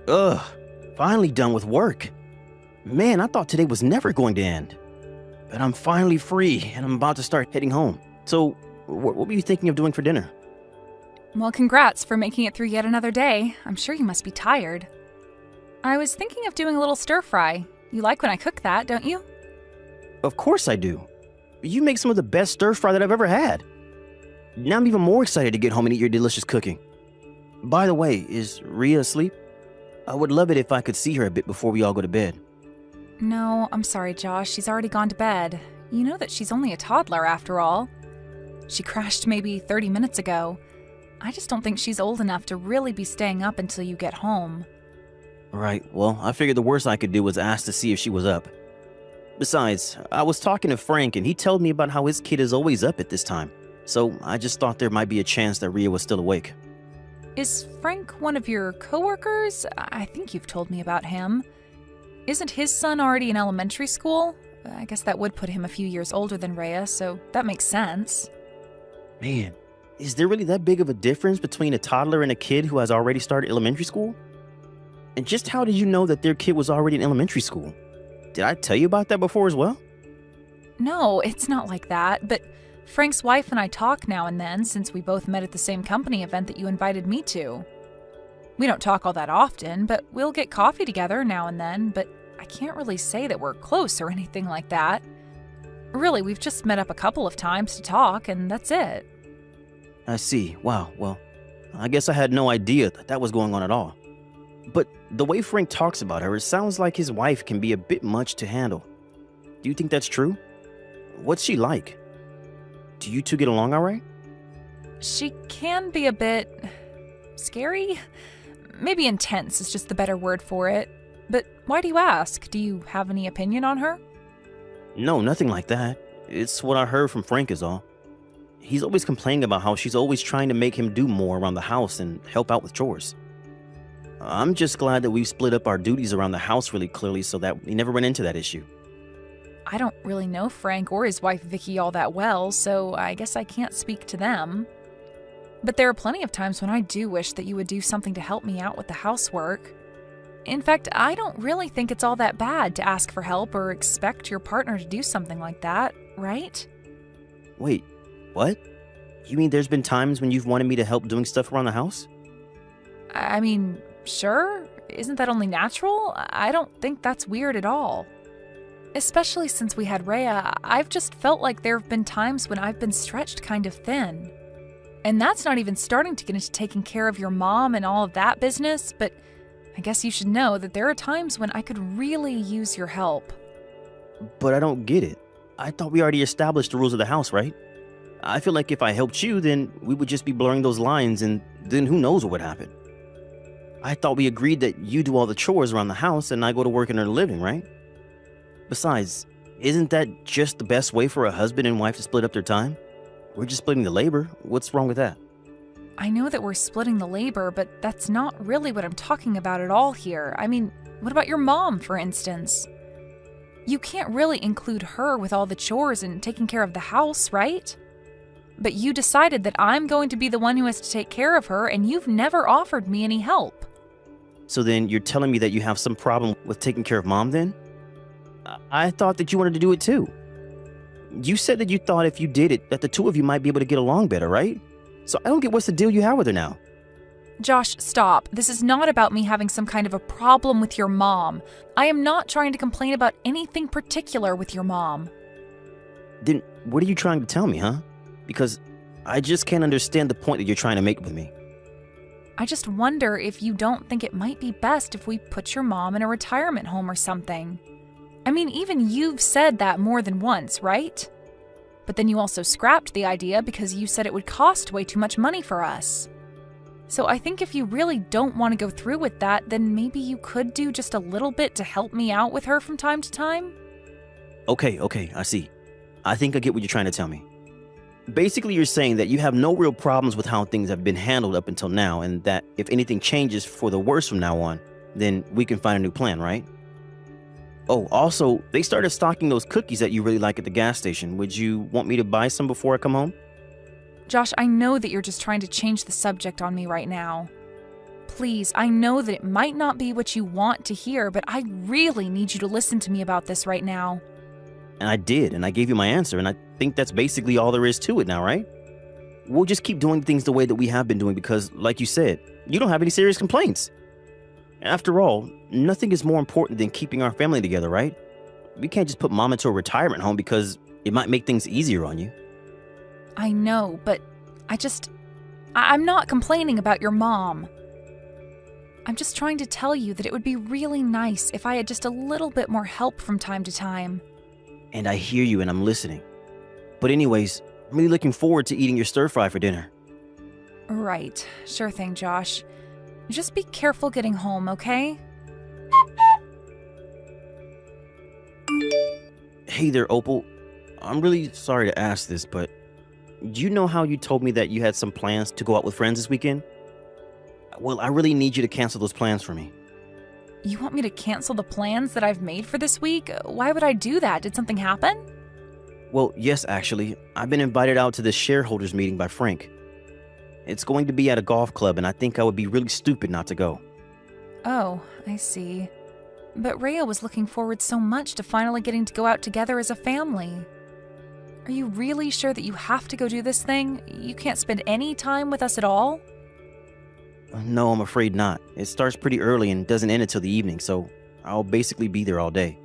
Ugh, finally done with work. Man, I thought today was never going to end. But I'm finally free and I'm about to start heading home. So, what were you thinking of doing for dinner? Well, congrats for making it through yet another day. I'm sure you must be tired. I was thinking of doing a little stir-fry. You like when I cook that, don't you? Of course I do. You make some of the best stir-fry that I've ever had. Now I'm even more excited to get home and eat your delicious cooking. By the way, is Rhea asleep? I would love it if I could see her a bit before we all go to bed. No, I'm sorry, Josh. She's already gone to bed. You know that she's only a toddler after all. She crashed maybe 30 minutes ago. I just don't think she's old enough to really be staying up until you get home. Right, well, I figured the worst I could do was ask to see if she was up. Besides, I was talking to Frank and he told me about how his kid is always up at this time. So I just thought there might be a chance that Rhea was still awake. Is Frank one of your coworkers? I think you've told me about him. Isn't his son already in elementary school? I guess that would put him a few years older than Rhea, so that makes sense. Man, is there really that big of a difference between a toddler and a kid who has already started elementary school? And just how did you know that their kid was already in elementary school? Did I tell you about that before as well? No, it's not like that, but Frank's wife and I talk now and then since we both met at the same company event that you invited me to. We don't talk all that often, but we'll get coffee together now and then, but I can't really say that we're close or anything like that. Really, we've just met up a couple of times to talk, and that's it. I see. Wow, well, I guess I had no idea that was going on at all. But the way Frank talks about her, it sounds like his wife can be a bit much to handle. Do you think that's true? What's she like? Do you two get along all right? She can be a bit scary? Maybe intense is just the better word for it. But why do you ask? Do you have any opinion on her? No, nothing like that. It's what I heard from Frank is all. He's always complaining about how she's always trying to make him do more around the house and help out with chores. I'm just glad that we've split up our duties around the house really clearly so that we never run into that issue. I don't really know Frank or his wife Vicky all that well, so I guess I can't speak to them. But there are plenty of times when I do wish that you would do something to help me out with the housework. In fact, I don't really think it's all that bad to ask for help or expect your partner to do something like that, right? Wait, what? You mean there's been times when you've wanted me to help doing stuff around the house? I mean, sure. Isn't that only natural? I don't think that's weird at all. Especially since we had Rhea, I've just felt like there have been times when I've been stretched kind of thin. And that's not even starting to get into taking care of your mom and all of that business, but I guess you should know that there are times when I could really use your help. But I don't get it. I thought we already established the rules of the house, right? I feel like if I helped you, then we would just be blurring those lines and then who knows what would happen. I thought we agreed that you do all the chores around the house and I go to work and earn a living, right? Besides, isn't that just the best way for a husband and wife to split up their time? We're just splitting the labor. What's wrong with that? I know that we're splitting the labor, but that's not really what I'm talking about at all here. I mean, what about your mom, for instance? You can't really include her with all the chores and taking care of the house, right? But you decided that I'm going to be the one who has to take care of her, and you've never offered me any help. So then you're telling me that you have some problem with taking care of mom then? I thought that you wanted to do it too. You said that you thought if you did it, that the two of you might be able to get along better, right? So I don't get what's the deal you have with her now. Josh, stop. This is not about me having some kind of a problem with your mom. I am not trying to complain about anything particular with your mom. Then what are you trying to tell me, huh? Because I just can't understand the point that you're trying to make with me. I just wonder if you don't think it might be best if we put your mom in a retirement home or something. I mean, even you've said that more than once, right? But then you also scrapped the idea because you said it would cost way too much money for us. So I think if you really don't want to go through with that, then maybe you could do just a little bit to help me out with her from time to time? Okay, I see. I think I get what you're trying to tell me. Basically, you're saying that you have no real problems with how things have been handled up until now, and that if anything changes for the worse from now on, then we can find a new plan, right? Oh, also, they started stocking those cookies that you really like at the gas station. Would you want me to buy some before I come home? Josh, I know that you're just trying to change the subject on me right now. please, I know that it might not be what you want to hear, but I really need you to listen to me about this right now. And I did, and I gave you my answer, and I think that's basically all there is to it now, right? We'll just keep doing things the way that we have been doing because, like you said, you don't have any serious complaints. After all, nothing is more important than keeping our family together, right? We can't just put Mom into a retirement home because it might make things easier on you. I know, but I'm not complaining about your mom. I'm just trying to tell you that it would be really nice if I had just a little bit more help from time to time. And I hear you and I'm listening. But anyways, I'm really looking forward to eating your stir fry for dinner. Right. Sure thing, Josh. Just be careful getting home, okay? Hey there, Opal. I'm really sorry to ask this, but do you know how you told me that you had some plans to go out with friends this weekend? Well, I really need you to cancel those plans for me. You want me to cancel the plans that I've made for this week? Why would I do that? Did something happen? Well, yes, actually. I've been invited out to this shareholders meeting by Frank. It's going to be at a golf club, and I think I would be really stupid not to go. Oh, I see. But Rhea was looking forward so much to finally getting to go out together as a family. Are you really sure that you have to go do this thing? You can't spend any time with us at all? No, I'm afraid not. It starts pretty early and doesn't end until the evening, so I'll basically be there all day.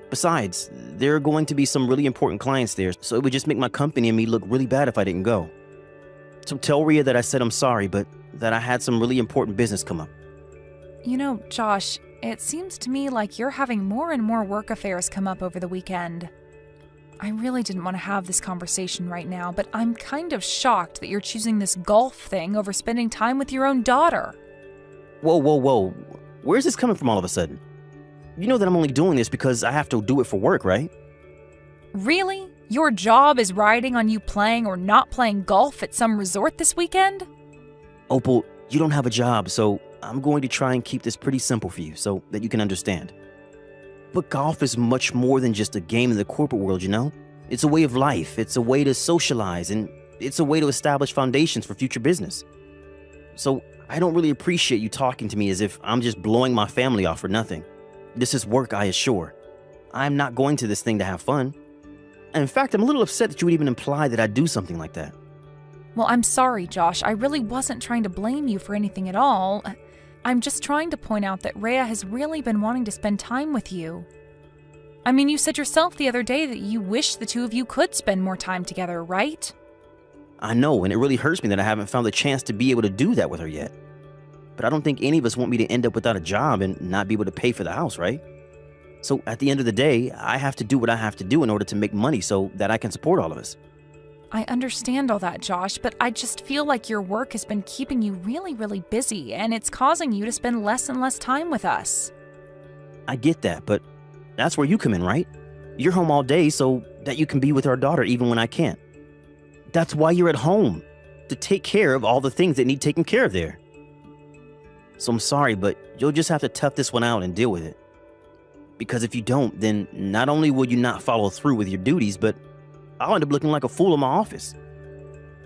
Besides, there are going to be some really important clients there, so it would just make my company and me look really bad if I didn't go. So tell Rhea that I said I'm sorry, but that I had some really important business come up. You know, Josh, it seems to me like you're having more and more work affairs come up over the weekend. I really didn't want to have this conversation right now, but I'm kind of shocked that you're choosing this golf thing over spending time with your own daughter. Whoa. Where's this coming from all of a sudden? You know that I'm only doing this because I have to do it for work, right? Really? Your job is riding on you playing or not playing golf at some resort this weekend? Opal, you don't have a job, so I'm going to try and keep this pretty simple for you so that you can understand. But golf is much more than just a game in the corporate world, you know? It's a way of life, it's a way to socialize, and it's a way to establish foundations for future business. So I don't really appreciate you talking to me as if I'm just blowing my family off for nothing. This is work, I assure. I'm not going to this thing to have fun. In fact, I'm a little upset that you would even imply that I'd do something like that. Well, I'm sorry, Josh. I really wasn't trying to blame you for anything at all. I'm just trying to point out that Rhea has really been wanting to spend time with you. I mean, you said yourself the other day that you wish the two of you could spend more time together, right? I know, and it really hurts me that I haven't found the chance to be able to do that with her yet. But I don't think any of us want me to end up without a job and not be able to pay for the house, right? So at the end of the day, I have to do what I have to do in order to make money so that I can support all of us. I understand all that, Josh, but I just feel like your work has been keeping you really, really busy, and it's causing you to spend less and less time with us. I get that, but that's where you come in, right? You're home all day so that you can be with our daughter even when I can't. That's why you're at home, to take care of all the things that need taken care of there. So I'm sorry, but you'll just have to tough this one out and deal with it. Because if you don't, then not only will you not follow through with your duties, but I'll end up looking like a fool in my office.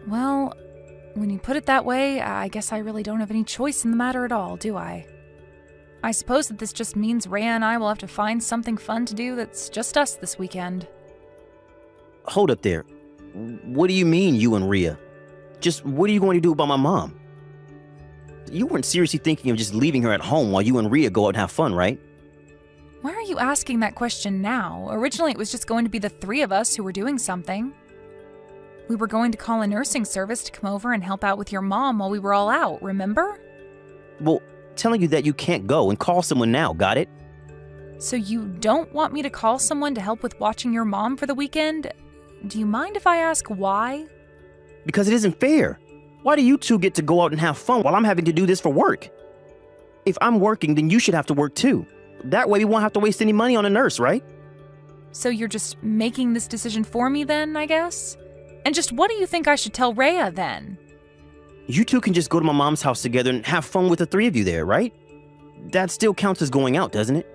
Well, when you put it that way, I guess I really don't have any choice in the matter at all, do I? I suppose that this just means Rhea and I will have to find something fun to do that's just us this weekend. Hold up there. What do you mean, you and Rhea? Just what are you going to do about my mom? You weren't seriously thinking of just leaving her at home while you and Rhea go out and have fun, right? Why are you asking that question now? Originally, it was just going to be the three of us who were doing something. We were going to call a nursing service to come over and help out with your mom while we were all out, remember? Well, telling you that you can't go and call someone now, got it? So you don't want me to call someone to help with watching your mom for the weekend? Do you mind if I ask why? Because it isn't fair. Why do you two get to go out and have fun while I'm having to do this for work? If I'm working, then you should have to work too. That way we won't have to waste any money on a nurse, right? So you're just making this decision for me then, I guess? And just what do you think I should tell Rhea then? You two can just go to my mom's house together and have fun with the three of you there, right? That still counts as going out, doesn't it?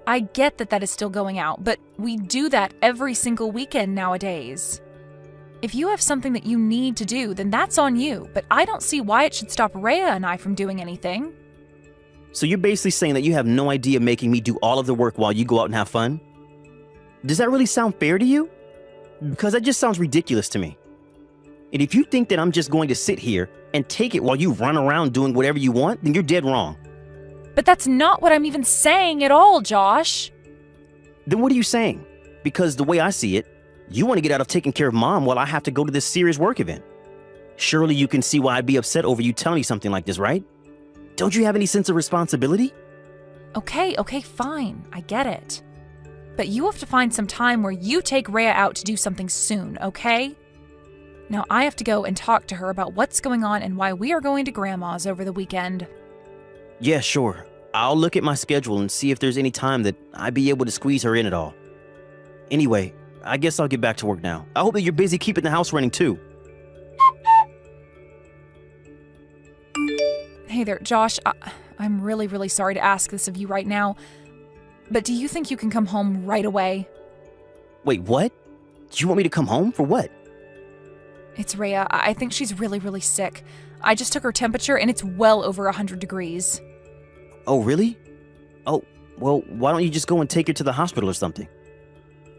I get that that is still going out, but we do that every single weekend nowadays. If you have something that you need to do, then that's on you, but I don't see why it should stop Rhea and I from doing anything. So you're basically saying that you have no idea making me do all of the work while you go out and have fun? Does that really sound fair to you? Because that just sounds ridiculous to me. And if you think that I'm just going to sit here and take it while you run around doing whatever you want, then you're dead wrong. But that's not what I'm even saying at all, Josh. Then what are you saying? Because the way I see it, you want to get out of taking care of Mom while I have to go to this serious work event. Surely you can see why I'd be upset over you telling me something like this, right? Don't you have any sense of responsibility? Okay, fine. I get it. But you have to find some time where you take Rhea out to do something soon, okay? Now I have to go and talk to her about what's going on and why we are going to Grandma's over the weekend. Yeah, sure. I'll look at my schedule and see if there's any time that I'd be able to squeeze her in at all. Anyway, I guess I'll get back to work now. I hope that you're busy keeping the house running too. Hey there, Josh. I'm really sorry to ask this of you right now, but do you think you can come home right away? Wait, what? Do you want me to come home for what? It's Rhea. I think she's really sick. I just took her temperature and it's well over 100 degrees. Oh, really? Oh, well, why don't you just go and take her to the hospital or something?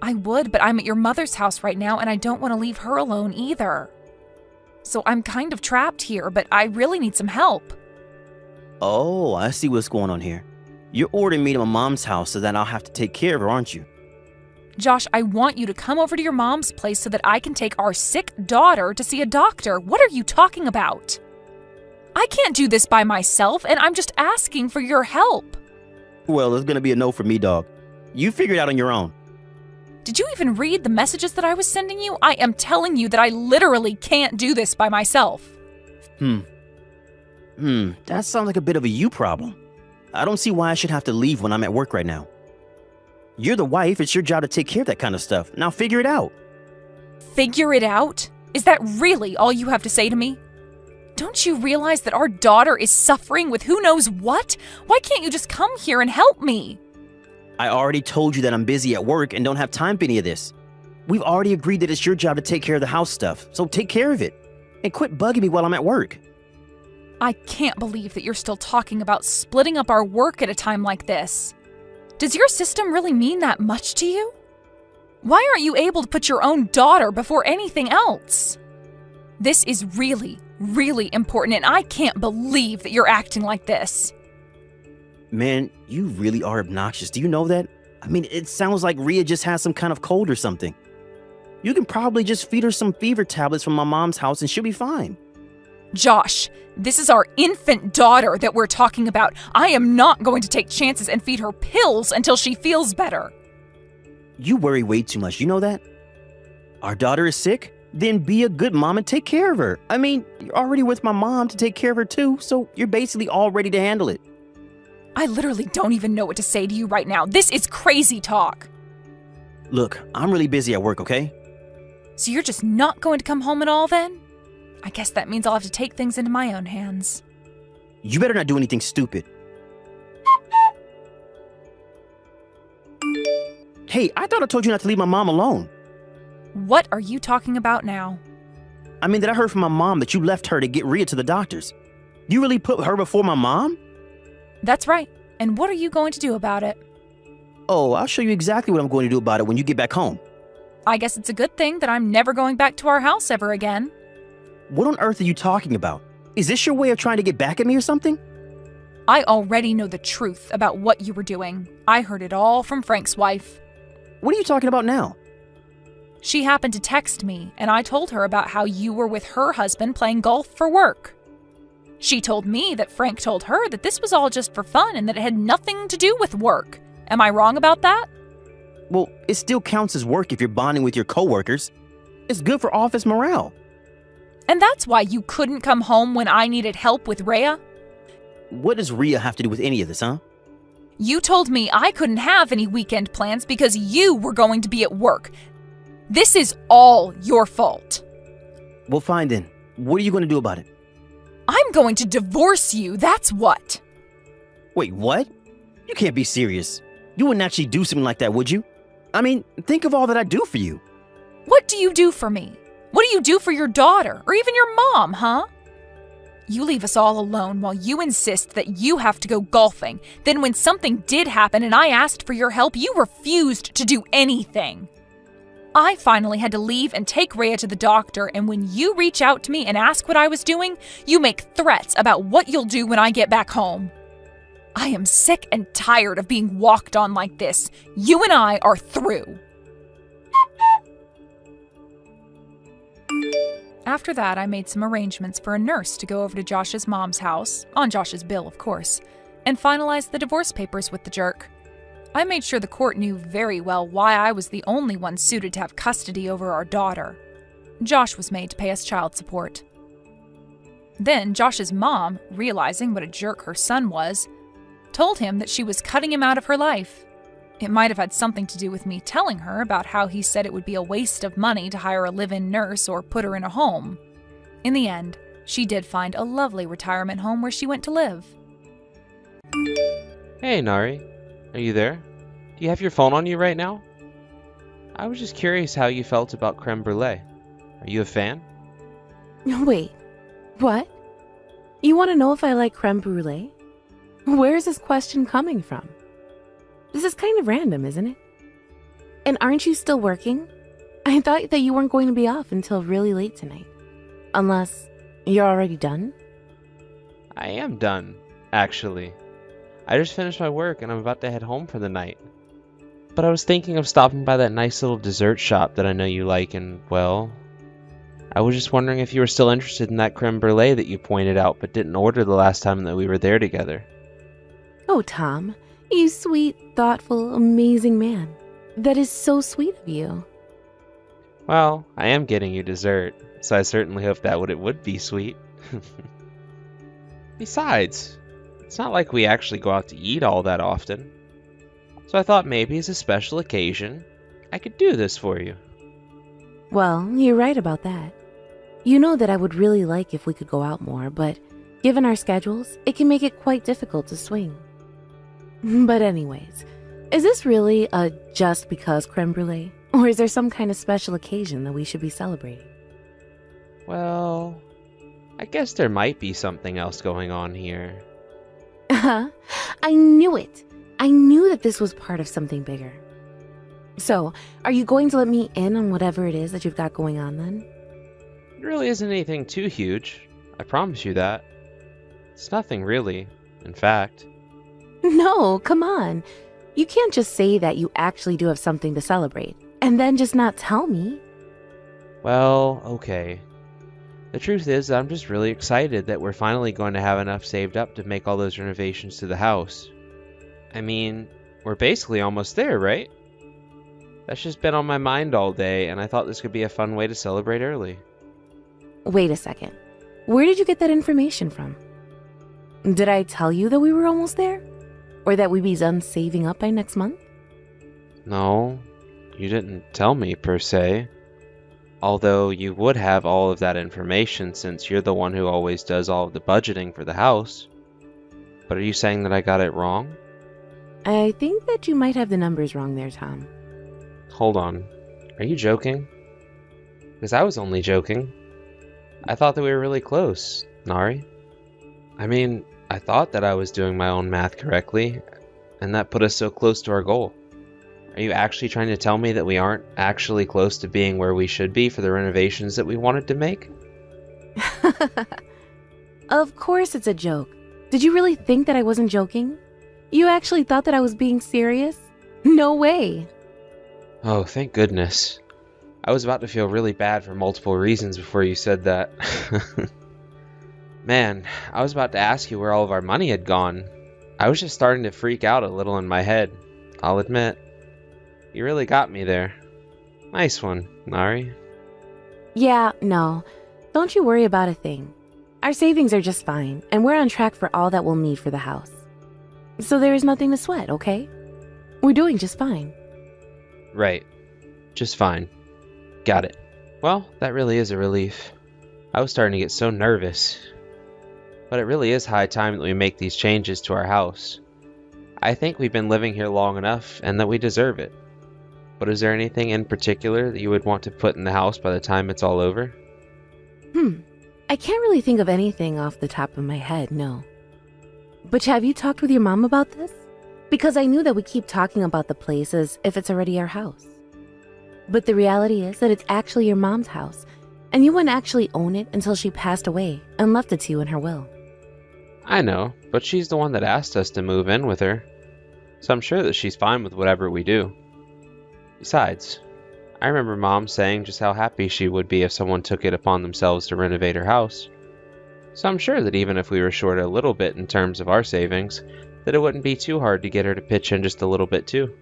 I would, but I'm at your mother's house right now and I don't want to leave her alone either. So I'm kind of trapped here, but I really need some help. Oh, I see what's going on here. You're ordering me to my mom's house so that I'll have to take care of her, aren't you? Josh, I want you to come over to your mom's place so that I can take our sick daughter to see a doctor. What are you talking about? I can't do this by myself, and I'm just asking for your help. Well, it's gonna be a no for me, dog. You figure it out on your own. Did you even read the messages that I was sending you? I am telling you that I literally can't do this by myself. That sounds like a bit of a you problem. I don't see why I should have to leave when I'm at work right now. You're the wife, it's your job to take care of that kind of stuff. Now figure it out. Figure it out? Is that really all you have to say to me? Don't you realize that our daughter is suffering with who knows what? Why can't you just come here and help me? I already told you that I'm busy at work and don't have time for any of this. We've already agreed that it's your job to take care of the house stuff, so take care of it. And quit bugging me while I'm at work. I can't believe that you're still talking about splitting up our work at a time like this. Does your system really mean that much to you? Why aren't you able to put your own daughter before anything else? This is really important, and I can't believe that you're acting like this. Man, you really are obnoxious. Do you know that? I mean, it sounds like Rhea just has some kind of cold or something. You can probably just feed her some fever tablets from my mom's house and she'll be fine. Josh, this is our infant daughter that we're talking about. I am not going to take chances and feed her pills until she feels better. You worry way too much, you know that? Our daughter is sick? Then be a good mom and take care of her. I mean, you're already with my mom to take care of her too, so you're basically all ready to handle it. I literally don't even know what to say to you right now. This is crazy talk. Look, I'm really busy at work, okay? So you're just not going to come home at all then? I guess that means I'll have to take things into my own hands. You better not do anything stupid. Hey, I thought I told you not to leave my mom alone. What are you talking about now? I mean, that I heard from my mom that you left her to get Rhea to the doctors. You really put her before my mom? That's right. And what are you going to do about it? Oh, I'll show you exactly what I'm going to do about it when you get back home. I guess it's a good thing that I'm never going back to our house ever again. What on earth are you talking about? Is this your way of trying to get back at me or something? I already know the truth about what you were doing. I heard it all from Frank's wife. What are you talking about now? She happened to text me, and I told her about how you were with her husband playing golf for work. She told me that Frank told her that this was all just for fun and that it had nothing to do with work. Am I wrong about that? Well, it still counts as work if you're bonding with your coworkers. It's good for office morale. And that's why you couldn't come home when I needed help with Rhea? What does Rhea have to do with any of this, huh? You told me I couldn't have any weekend plans because you were going to be at work. This is all your fault. Well, fine then. What are you going to do about it? I'm going to divorce you, that's what. Wait, what? You can't be serious. You wouldn't actually do something like that, would you? I mean, think of all that I do for you. What do you do for me? What do you do for your daughter, or even your mom, huh? You leave us all alone while you insist that you have to go golfing. Then when something did happen and I asked for your help, you refused to do anything. I finally had to leave and take Rhea to the doctor, and when you reach out to me and ask what I was doing, you make threats about what you'll do when I get back home. I am sick and tired of being walked on like this. You and I are through. After that, I made some arrangements for a nurse to go over to Josh's mom's house, on Josh's bill, of course, and finalize the divorce papers with the jerk. I made sure the court knew very well why I was the only one suited to have custody over our daughter. Josh was made to pay us child support. Then Josh's mom, realizing what a jerk her son was, told him that she was cutting him out of her life. It might have had something to do with me telling her about how he said it would be a waste of money to hire a live-in nurse or put her in a home. In the end, she did find a lovely retirement home where she went to live. Hey, Nari. Are you there? Do you have your phone on you right now? I was just curious how you felt about creme brulee. Are you a fan? Wait, what? You want to know if I like creme brulee? Where is this question coming from? This is kind of random, isn't it? And aren't you still working? I thought that you weren't going to be off until really late tonight. Unless you're already done? I am done, actually. I just finished my work and I'm about to head home for the night. But I was thinking of stopping by that nice little dessert shop that I know you like, and, well, I was just wondering if you were still interested in that creme brulee that you pointed out but didn't order the last time that we were there together. Oh, Tom, you sweet, thoughtful, amazing man. That is so sweet of you. Well, I am getting you dessert, so I certainly hope that it would be sweet. Besides, it's not like we actually go out to eat all that often. So I thought maybe as a special occasion, I could do this for you. Well, you're right about that. You know that I would really like if we could go out more, but given our schedules, it can make it quite difficult to swing. But anyways, is this really a just because creme brulee? Or is there some kind of special occasion that we should be celebrating? Well, I guess there might be something else going on here. I knew it. I knew that this was part of something bigger. So, are you going to let me in on whatever it is that you've got going on then? It really isn't anything too huge. I promise you that. It's nothing really, in fact. No, come on. You can't just say that you actually do have something to celebrate, and then just not tell me. Well, okay. The truth is that I'm just really excited that we're finally going to have enough saved up to make all those renovations to the house. I mean, we're basically almost there, right? That's just been on my mind all day, and I thought this could be a fun way to celebrate early. Wait a second. Where did you get that information from? Did I tell you that we were almost there? Or that we'd be done saving up by next month? No, you didn't tell me, per se. Although you would have all of that information since you're the one who always does all of the budgeting for the house. But are you saying that I got it wrong? I think that you might have the numbers wrong there, Tom. Hold on. Are you joking? Because I was only joking. I thought that we were really close, Nari. I mean, I thought that I was doing my own math correctly, and that put us so close to our goal. Are you actually trying to tell me that we aren't actually close to being where we should be for the renovations that we wanted to make? Of course it's a joke. Did you really think that I wasn't joking? You actually thought that I was being serious? No way. Oh, thank goodness. I was about to feel really bad for multiple reasons before you said that. Man, I was about to ask you where all of our money had gone. I was just starting to freak out a little in my head, I'll admit. You really got me there. Nice one, Nari. Yeah, no. Don't you worry about a thing. Our savings are just fine, and we're on track for all that we'll need for the house. So there is nothing to sweat, okay? We're doing just fine. Right. Just fine. Got it. Well, that really is a relief. I was starting to get so nervous. But it really is high time that we make these changes to our house. I think we've been living here long enough, and that we deserve it. But is there anything in particular that you would want to put in the house by the time it's all over? I can't really think of anything off the top of my head, no. But have you talked with your mom about this? Because I knew that we keep talking about the place as if it's already our house. But the reality is that it's actually your mom's house, and you wouldn't actually own it until she passed away and left it to you in her will. I know, but she's the one that asked us to move in with her. So I'm sure that she's fine with whatever we do. Besides, I remember Mom saying just how happy she would be if someone took it upon themselves to renovate her house. So I'm sure that even if we were short a little bit in terms of our savings, that it wouldn't be too hard to get her to pitch in just a little bit too.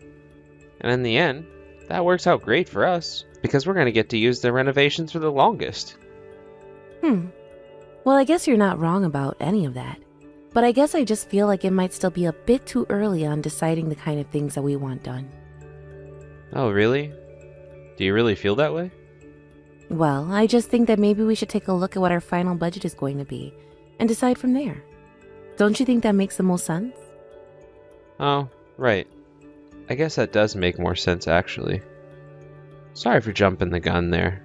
And in the end, that works out great for us, because we're going to get to use the renovations for the longest. Well, I guess you're not wrong about any of that. But I guess I just feel like it might still be a bit too early on deciding the kind of things that we want done. Oh, really? Do you really feel that way? Well, I just think that maybe we should take a look at what our final budget is going to be and decide from there. Don't you think that makes the most sense? Oh, right. I guess that does make more sense, actually. Sorry for jumping the gun there.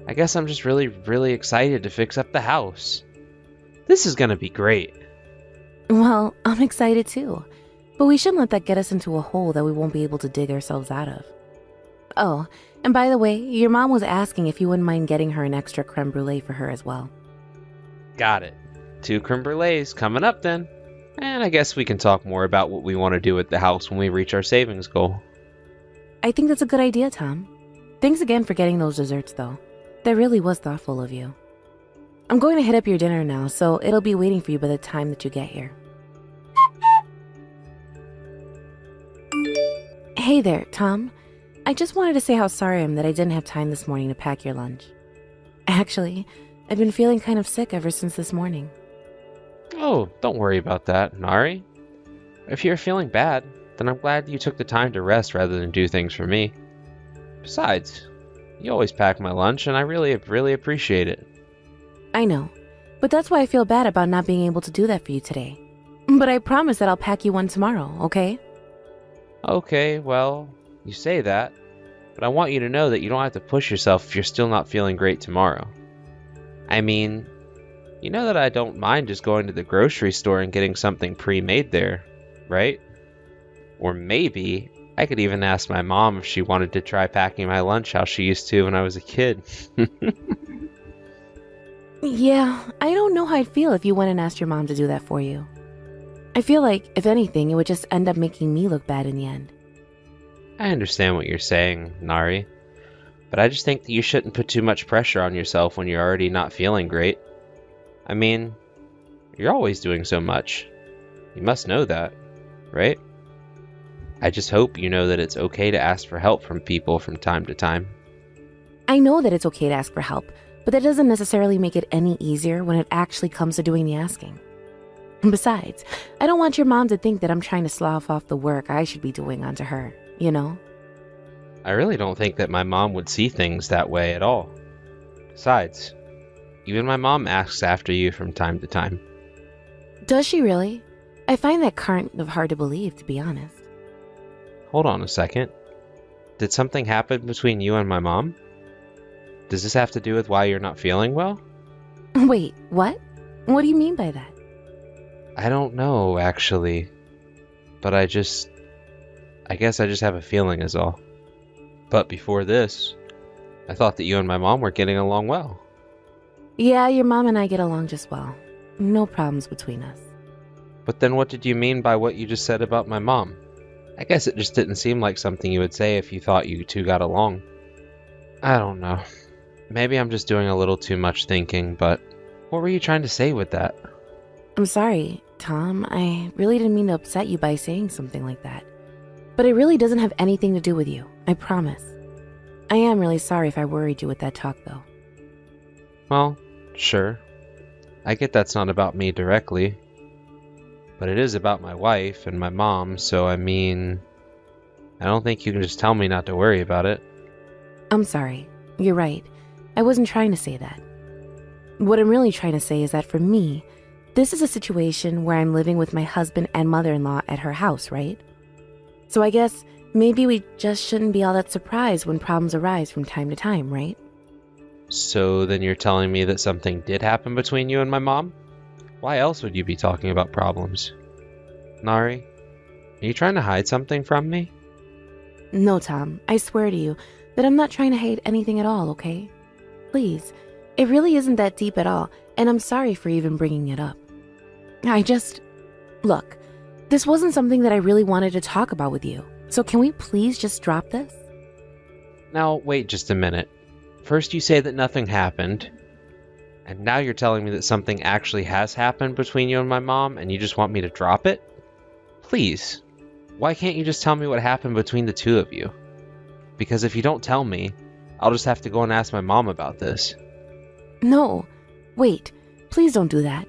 I guess I'm just really excited to fix up the house. This is gonna be great. Well, I'm excited too. But we shouldn't let that get us into a hole that we won't be able to dig ourselves out of. Oh, and by the way, your mom was asking if you wouldn't mind getting her an extra creme brulee for her as well. Got it. 2 creme brulees coming up then. And I guess we can talk more about what we want to do with the house when we reach our savings goal. I think that's a good idea, Tom. Thanks again for getting those desserts, though. That really was thoughtful of you. I'm going to hit up your dinner now, so it'll be waiting for you by the time that you get here. Hey there, Tom. I just wanted to say how sorry I am that I didn't have time this morning to pack your lunch. Actually, I've been feeling kind of sick ever since this morning. Oh, don't worry about that, Nari. If you're feeling bad, then I'm glad you took the time to rest rather than do things for me. Besides, you always pack my lunch, and I really appreciate it. I know, but that's why I feel bad about not being able to do that for you today. But I promise that I'll pack you one tomorrow, okay? Okay, well, you say that, but I want you to know that you don't have to push yourself if you're still not feeling great tomorrow. I mean, you know that I don't mind just going to the grocery store and getting something pre-made there, right? Or maybe I could even ask my mom if she wanted to try packing my lunch how she used to when I was a kid. Yeah, I don't know how I'd feel if you went and asked your mom to do that for you. I feel like, if anything, it would just end up making me look bad in the end. I understand what you're saying, Nari, but I just think that you shouldn't put too much pressure on yourself when you're already not feeling great. I mean, you're always doing so much. You must know that, right? I just hope you know that it's okay to ask for help from people from time to time. I know that it's okay to ask for help, but that doesn't necessarily make it any easier when it actually comes to doing the asking. Besides, I don't want your mom to think that I'm trying to slough off the work I should be doing onto her, you know? I really don't think that my mom would see things that way at all. Besides, even my mom asks after you from time to time. Does she really? I find that kind of hard to believe, to be honest. Hold on a second. Did something happen between you and my mom? Does this have to do with why you're not feeling well? Wait, what? What do you mean by that? I don't know, actually. But I guess I just have a feeling is all. But before this, I thought that you and my mom were getting along well. Yeah, your mom and I get along just well. No problems between us. But then what did you mean by what you just said about my mom? I guess it just didn't seem like something you would say if you thought you two got along. I don't know. Maybe I'm just doing a little too much thinking, but what were you trying to say with that? I'm sorry, Tom. I really didn't mean to upset you by saying something like that. But it really doesn't have anything to do with you, I promise. I am really sorry if I worried you with that talk, though. Well, sure. I get that's not about me directly. But it is about my wife and my mom, so I mean, I don't think you can just tell me not to worry about it. I'm sorry. You're right. I wasn't trying to say that. What I'm really trying to say is that for me, this is a situation where I'm living with my husband and mother-in-law at her house, right? So I guess Maybe we just shouldn't be all that surprised when problems arise from time to time, right? So then you're telling me that something did happen between you and my mom? Why else would you be talking about problems? Nari, are you trying to hide something from me? No, Tom, I swear to you that I'm not trying to hide anything at all, okay? Please, it really isn't that deep at all, and I'm sorry for even bringing it up. Look, this wasn't something that I really wanted to talk about with you, so can we please just drop this? Now, wait just a minute. First you say that nothing happened, and now you're telling me that something actually has happened between you and my mom, and you just want me to drop it? Please, why can't you just tell me what happened between the two of you? Because if you don't tell me, I'll just have to go and ask my mom about this. No, wait, please don't do that.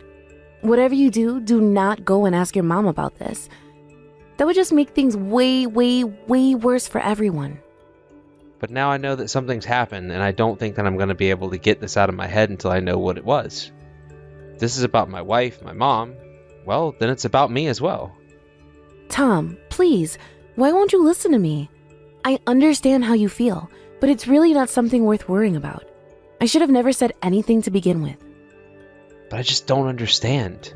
Whatever you do, do not go and ask your mom about this. That would just make things way, way, way worse for everyone. But now I know that something's happened, and I don't think that I'm going to be able to get this out of my head until I know what it was. If this is about my wife, my mom, well, then it's about me as well. Tom, please, why won't you listen to me? I understand how you feel, but it's really not something worth worrying about. I should have never said anything to begin with. But I just don't understand.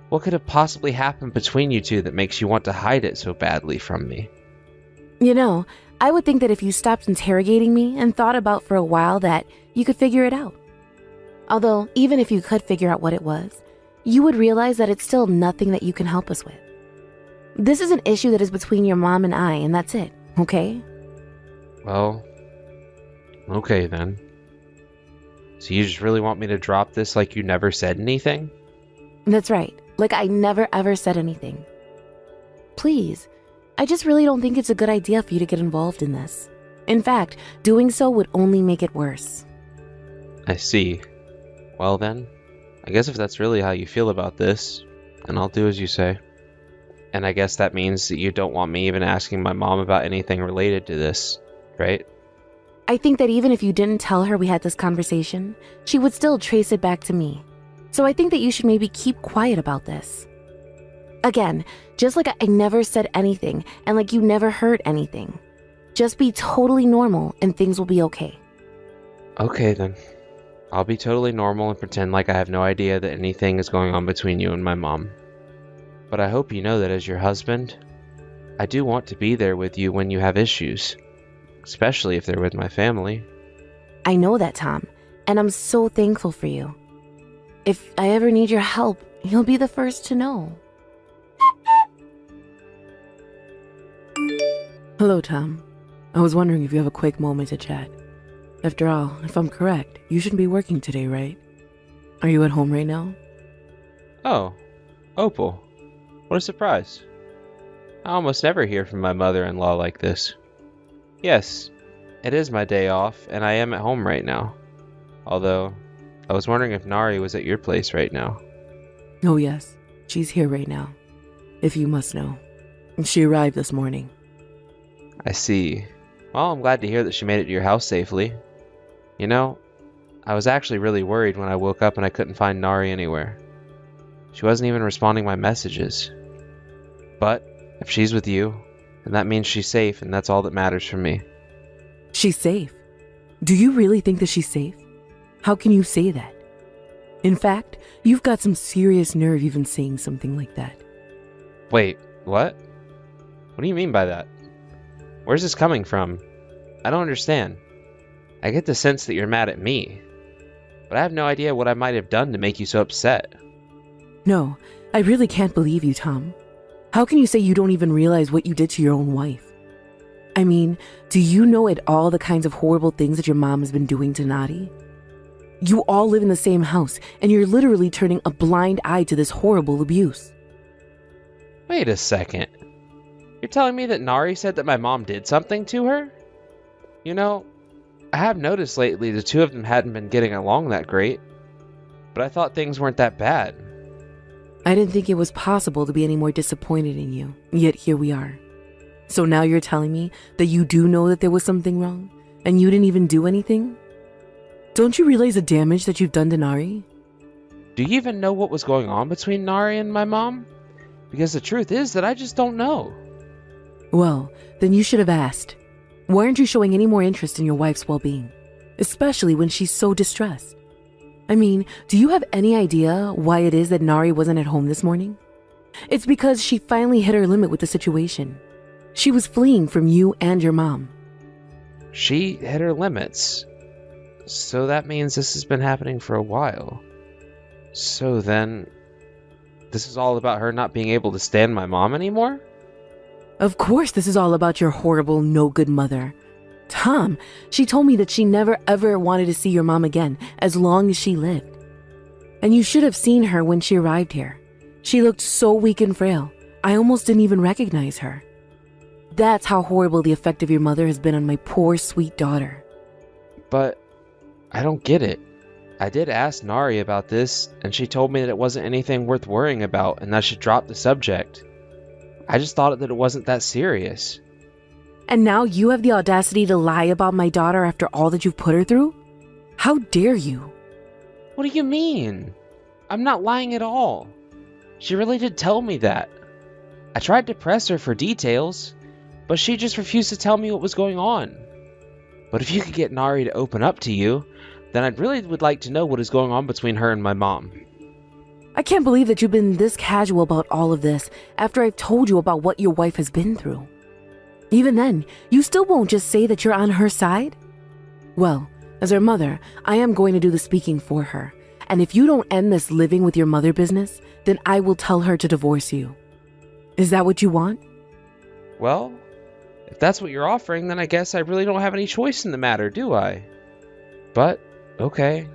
What could have possibly happened between you two that makes you want to hide it so badly from me? You know, I would think that if you stopped interrogating me and thought about for a while that you could figure it out. Although, even if you could figure out what it was, you would realize that it's still nothing that you can help us with. This is an issue that is between your mom and I, and that's it, okay? Well, okay then. So you just really want me to drop this like you never said anything? That's right, like I never ever said anything. Please, I just really don't think it's a good idea for you to get involved in this. In fact, doing so would only make it worse. I see. Well then, I guess if that's really how you feel about this, then I'll do as you say. And I guess that means that you don't want me even asking my mom about anything related to this, right? I think that even if you didn't tell her we had this conversation, she would still trace it back to me. So I think that you should maybe keep quiet about this. Again, just like I never said anything and like you never heard anything. Just be totally normal and things will be okay. Okay then. I'll be totally normal and pretend like I have no idea that anything is going on between you and my mom. But I hope you know that as your husband, I do want to be there with you when you have issues, especially if they're with my family. I know that, Tom, and I'm so thankful for you. If I ever need your help, you'll be the first to know. Hello, Tom. I was wondering if you have a quick moment to chat. After all, if I'm correct, you shouldn't be working today, right? Are you at home right now? Oh, Opal. What a surprise. I almost never hear from my mother-in-law like this. Yes, it is my day off, and I am at home right now. Although, I was wondering if Nari was at your place right now. Oh yes, she's here right now. If you must know. She arrived this morning. I see. Well, I'm glad to hear that she made it to your house safely. You know, I was actually really worried when I woke up and I couldn't find Nari anywhere. She wasn't even responding my messages. But, if she's with you, then that means she's safe, and that's all that matters for me. She's safe? Do you really think that she's safe? How can you say that? In fact, you've got some serious nerve even saying something like that. Wait, what? What do you mean by that? Where's this coming from? I don't understand. I get the sense that you're mad at me, but I have no idea what I might have done to make you so upset. No, I really can't believe you, Tom. How can you say you don't even realize what you did to your own wife? I mean, do you know at all the kinds of horrible things that your mom has been doing to Nadi? You all live in the same house, and you're literally turning a blind eye to this horrible abuse. Wait a second. You're telling me that Nari said that my mom did something to her? You know, I have noticed lately the two of them hadn't been getting along that great, but I thought things weren't that bad. I didn't think it was possible to be any more disappointed in you, yet here we are. So now you're telling me that you do know that there was something wrong, and you didn't even do anything? Don't you realize the damage that you've done to Nari? Do you even know what was going on between Nari and my mom? Because the truth is that I just don't know. Well, then you should have asked. Why aren't you showing any more interest in your wife's well-being? Especially when she's so distressed. I mean, do you have any idea why it is that Nari wasn't at home this morning? It's because she finally hit her limit with the situation. She was fleeing from you and your mom. She hit her limits. So that means this has been happening for a while. So then, this is all about her not being able to stand my mom anymore? Of course this is all about your horrible, no-good mother. Tom, she told me that she never ever wanted to see your mom again as long as she lived. And you should have seen her when she arrived here. She looked so weak and frail, I almost didn't even recognize her. That's how horrible the effect of your mother has been on my poor, sweet daughter. But I don't get it. I did ask Nari about this, and she told me that it wasn't anything worth worrying about and that I should drop the subject. I just thought that it wasn't that serious. And now you have the audacity to lie about my daughter after all that you've put her through? How dare you? What do you mean? I'm not lying at all. She really did tell me that. I tried to press her for details, but she just refused to tell me what was going on. But if you could get Nari to open up to you, then I really would like to know what is going on between her and my mom. I can't believe that you've been this casual about all of this after I've told you about what your wife has been through. Even then, you still won't just say that you're on her side? Well, as her mother, I am going to do the speaking for her. And if you don't end this living with your mother business, then I will tell her to divorce you. Is that what you want? Well, if that's what you're offering, then I guess I really don't have any choice in the matter, do I? But, okay.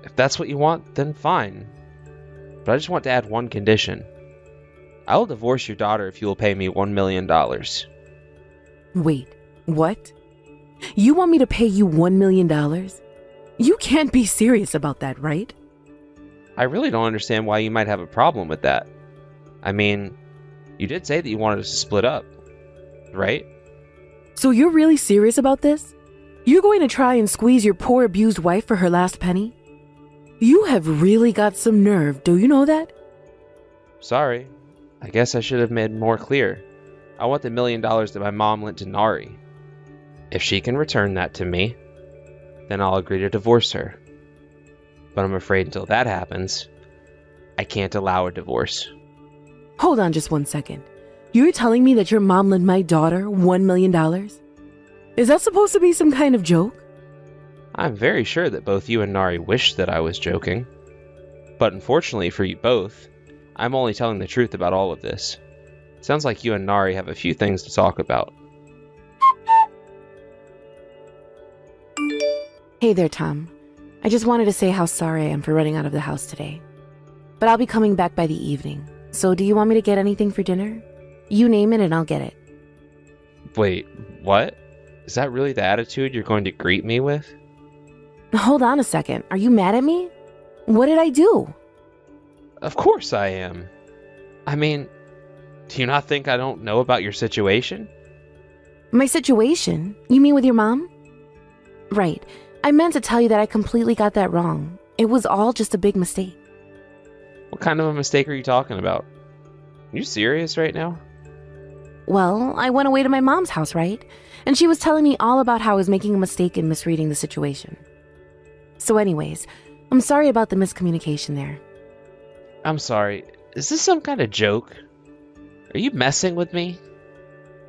If that's what you want, then fine. But I just want to add one condition. I will divorce your daughter if you will pay me $1 million. Wait, what? You want me to pay you $1 million? You can't be serious about that, right? I really don't understand why you might have a problem with that. I mean, you did say that you wanted us to split up, right? So you're really serious about this? You're going to try and squeeze your poor abused wife for her last penny? You have really got some nerve, do you know that? Sorry. I guess I should have made more clear. I want the $1 million that my mom lent to Nari. If she can return that to me, then I'll agree to divorce her. But I'm afraid until that happens, I can't allow a divorce. Hold on just 1 second. You're telling me that your mom lent my daughter $1 million? Is that supposed to be some kind of joke? I'm very sure that both you and Nari wished that I was joking. But unfortunately for you both, I'm only telling the truth about all of this. Sounds like you and Nari have a few things to talk about. Hey there, Tom. I just wanted to say how sorry I am for running out of the house today. But I'll be coming back by the evening. So do you want me to get anything for dinner? You name it and I'll get it. Wait, what? Is that really the attitude you're going to greet me with? Hold on a second. Are you mad at me? What did I do? Of course I am. I mean, do you not think I don't know about your situation? My situation? You mean with your mom? Right. I meant to tell you that I completely got that wrong. It was all just a big mistake. What kind of a mistake are you talking about? Are you serious right now? Well, I went away to my mom's house, right? And she was telling me all about how I was making a mistake and misreading the situation. So anyways, I'm sorry about the miscommunication there. I'm sorry. Is this some kind of joke? Are you messing with me?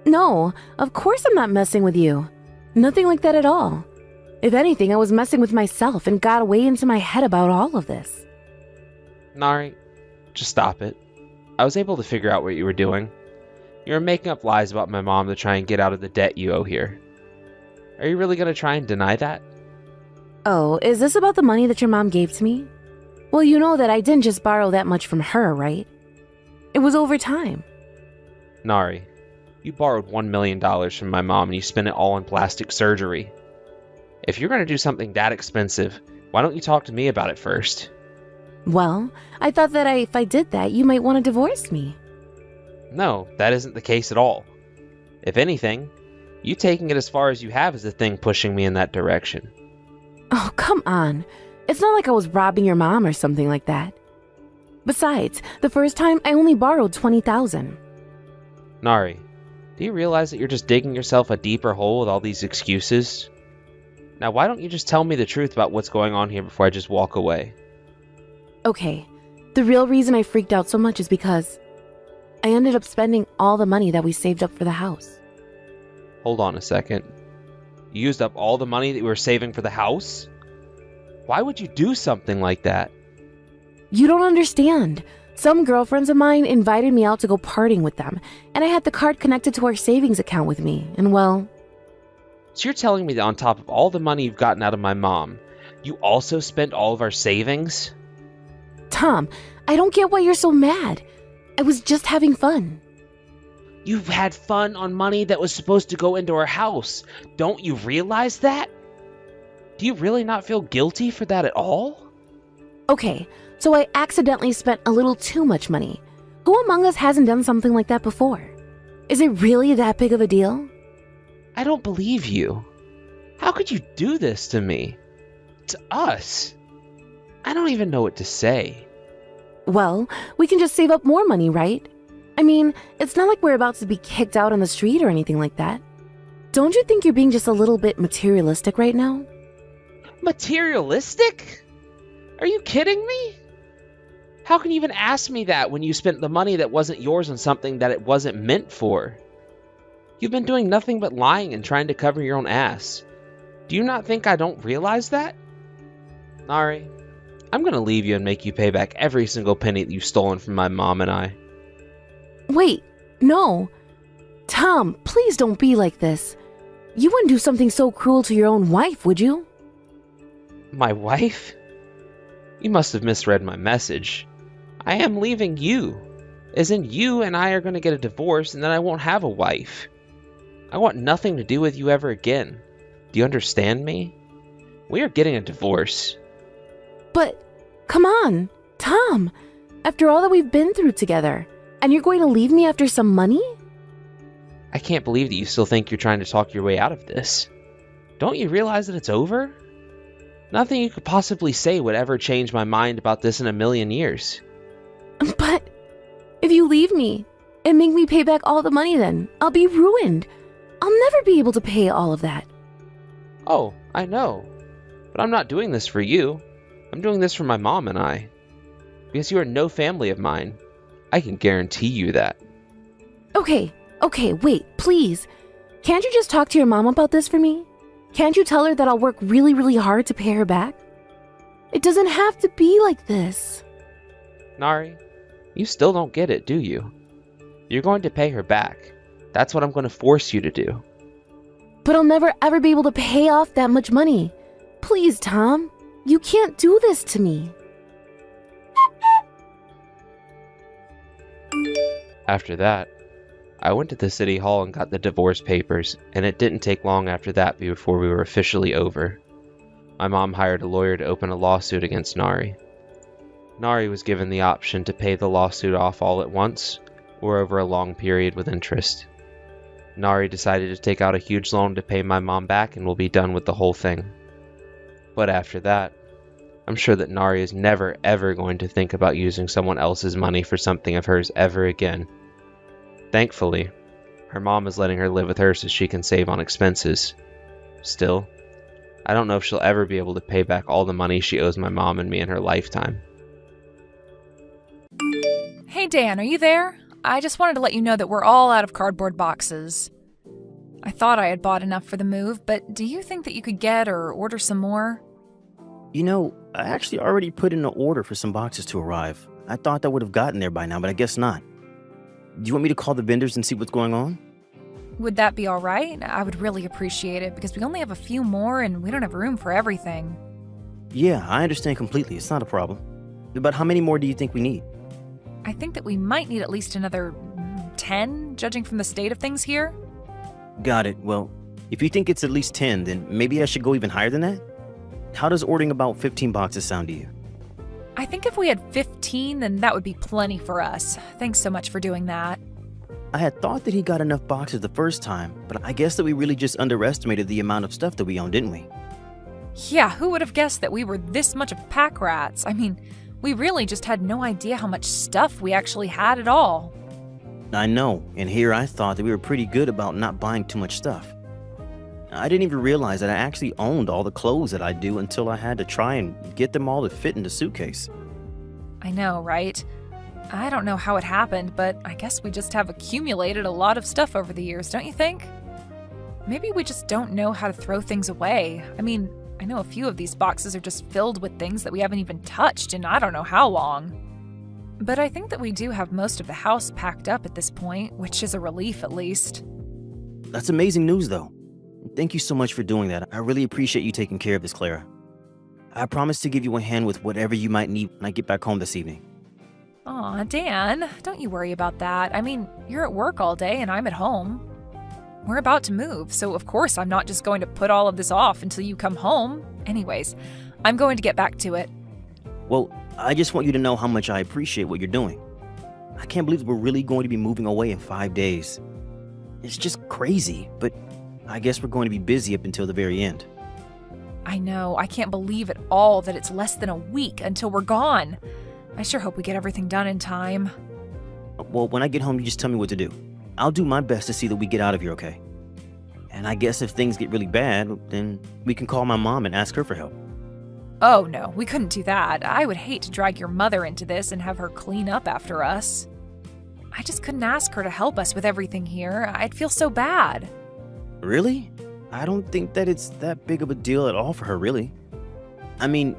No, of course I'm not messing with you. Nothing like that at all. If anything, I was messing with myself and got way into my head about all of this. Nari, just stop it. I was able to figure out what you were doing. You were making up lies about my mom to try and get out of the debt you owe here. Are you really going to try and deny that? Oh, is this about the money that your mom gave to me? Well, you know that I didn't just borrow that much from her, right? It was over time. Nari, you borrowed $1 million from my mom and you spent it all on plastic surgery. If you're going to do something that expensive, why don't you talk to me about it first? Well, I thought that if I did that, you might want to divorce me. No, that isn't the case at all. If anything, you taking it as far as you have is the thing pushing me in that direction. Oh, come on. It's not like I was robbing your mom or something like that. Besides, the first time I only borrowed $20,000. Nari, Do you realize that you're just digging yourself a deeper hole with all these excuses? Now, why don't you just tell me the truth about what's going on here before I just walk away? Okay, the real reason I freaked out so much is because I ended up spending all the money that we saved up for the house. Hold on a second. You used up all the money that you were saving for the house? Why would you do something like that? You don't understand. Some girlfriends of mine invited me out to go partying with them, and I had the card connected to our savings account with me, and well... So you're telling me that on top of all the money you've gotten out of my mom, you also spent all of our savings? Tom, I don't get why you're so mad. I was just having fun. You've had fun on money that was supposed to go into our house. Don't you realize that? Do you really not feel guilty for that at all? Okay, so I accidentally spent a little too much money. Who among us hasn't done something like that before? Is it really that big of a deal? I don't believe you. How could you do this to me? To us? I don't even know what to say. Well, we can just save up more money, right? I mean, it's not like we're about to be kicked out on the street or anything like that. Don't you think you're being just a little bit materialistic right now? Materialistic? Are you kidding me? How can you even ask me that when you spent the money that wasn't yours on something that it wasn't meant for? You've been doing nothing but lying and trying to cover your own ass. Do you not think I don't realize that? Nari, I'm gonna leave you and make you pay back every single penny that you've stolen from my mom and I. Wait, no. Tom, please don't be like this. You wouldn't do something so cruel to your own wife, would you? My wife? You must have misread my message. I am leaving you. As in, you and I are going to get a divorce and then I won't have a wife. I want nothing to do with you ever again. Do you understand me? We are getting a divorce. But, come on, Tom. After all that we've been through together, and you're going to leave me after some money? I can't believe that you still think you're trying to talk your way out of this. Don't you realize that it's over? Nothing you could possibly say would ever change my mind about this in a million years. But if you leave me and make me pay back all the money, then I'll be ruined. I'll never be able to pay all of that. Oh, I know. But I'm not doing this for you. I'm doing this for my mom and I. Because you are no family of mine. I can guarantee you that. Okay, wait, please. Can't you just talk to your mom about this for me? Can't you tell her that I'll work really, really hard to pay her back? It doesn't have to be like this. Nari, you still don't get it, do you? You're going to pay her back. That's what I'm going to force you to do. But I'll never ever be able to pay off that much money. Please, Tom, you can't do this to me. After that, I went to the city hall and got the divorce papers, and it didn't take long after that before we were officially over. My mom hired a lawyer to open a lawsuit against Nari. Nari was given the option to pay the lawsuit off all at once, or over a long period with interest. Nari decided to take out a huge loan to pay my mom back and we'll be done with the whole thing. But after that, I'm sure that Nari is never ever going to think about using someone else's money for something of hers ever again. Thankfully, her mom is letting her live with her so she can save on expenses. Still, I don't know if she'll ever be able to pay back all the money she owes my mom and me in her lifetime. Hey Dan, are you there? I just wanted to let you know that we're all out of cardboard boxes. I thought I had bought enough for the move, but do you think that you could get or order some more? You know, I actually already put in an order for some boxes to arrive. I thought that would have gotten there by now, but I guess not. Do you want me to call the vendors and see what's going on? Would that be all right? I would really appreciate it because we only have a few more and we don't have room for everything. Yeah, I understand completely. It's not a problem. But how many more do you think we need? I think that we might need at least another 10, judging from the state of things here. Got it. Well, if you think it's at least 10, then maybe I should go even higher than that? How does ordering about 15 boxes sound to you? I think if we had 15, then that would be plenty for us. Thanks so much for doing that. I had thought that he got enough boxes the first time, but I guess that we really just underestimated the amount of stuff that we own, didn't we? Yeah, who would have guessed that we were this much of pack rats? I mean, we really just had no idea how much stuff we actually had at all. I know, and here I thought that we were pretty good about not buying too much stuff. I didn't even realize that I actually owned all the clothes that I do until I had to try and get them all to fit in the suitcase. I know, right? I don't know how it happened, but I guess we just have accumulated a lot of stuff over the years, don't you think? Maybe we just don't know how to throw things away. I mean, I know a few of these boxes are just filled with things that we haven't even touched in I don't know how long. But I think that we do have most of the house packed up at this point, which is a relief at least. That's amazing news, though. Thank you so much for doing that. I really appreciate you taking care of this, Clara. I promise to give you a hand with whatever you might need when I get back home this evening. Aw, Dan, don't you worry about that. I mean, you're at work all day and I'm at home. We're about to move, so of course I'm not just going to put all of this off until you come home. Anyways, I'm going to get back to it. Well, I just want you to know how much I appreciate what you're doing. I can't believe we're really going to be moving away in 5 days. It's just crazy, but I guess we're going to be busy up until the very end. I know, I can't believe at all that it's less than a week until we're gone. I sure hope we get everything done in time. Well, when I get home, you just tell me what to do. I'll do my best to see that we get out of here, okay? And I guess if things get really bad, then we can call my mom and ask her for help. Oh no, we couldn't do that. I would hate to drag your mother into this and have her clean up after us. I just couldn't ask her to help us with everything here. I'd feel so bad. Really? I don't think that it's that big of a deal at all for her, really. I mean,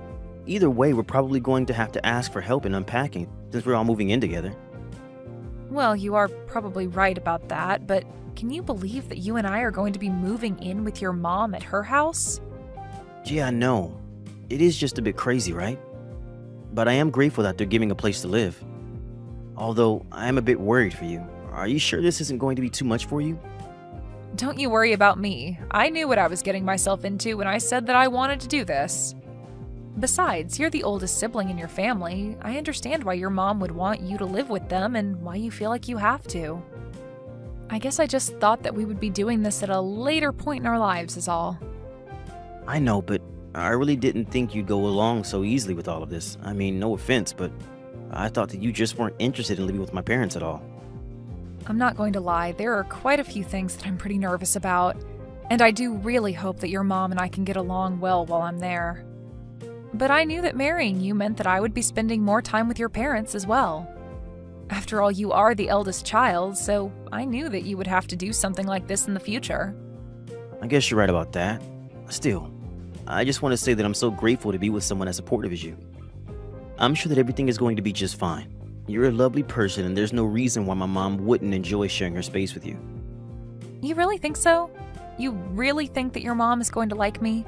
either way, we're probably going to have to ask for help in unpacking since we're all moving in together. Well, you are probably right about that, but can you believe that you and I are going to be moving in with your mom at her house? Yeah, I know. It is just a bit crazy, right? But I am grateful that they're giving a place to live. Although, I am a bit worried for you. Are you sure this isn't going to be too much for you? Don't you worry about me. I knew what I was getting myself into when I said that I wanted to do this. Besides, you're the oldest sibling in your family. I understand why your mom would want you to live with them and why you feel like you have to. I guess I just thought that we would be doing this at a later point in our lives is all. I know, but I really didn't think you'd go along so easily with all of this. I mean, no offense, but I thought that you just weren't interested in living with my parents at all. I'm not going to lie, there are quite a few things that I'm pretty nervous about, and I do really hope that your mom and I can get along well while I'm there. But I knew that marrying you meant that I would be spending more time with your parents as well. After all, you are the eldest child, so I knew that you would have to do something like this in the future. I guess you're right about that. Still, I just want to say that I'm so grateful to be with someone as supportive as you. I'm sure that everything is going to be just fine. You're a lovely person, and there's no reason why my mom wouldn't enjoy sharing her space with you. You really think so? You really think that your mom is going to like me?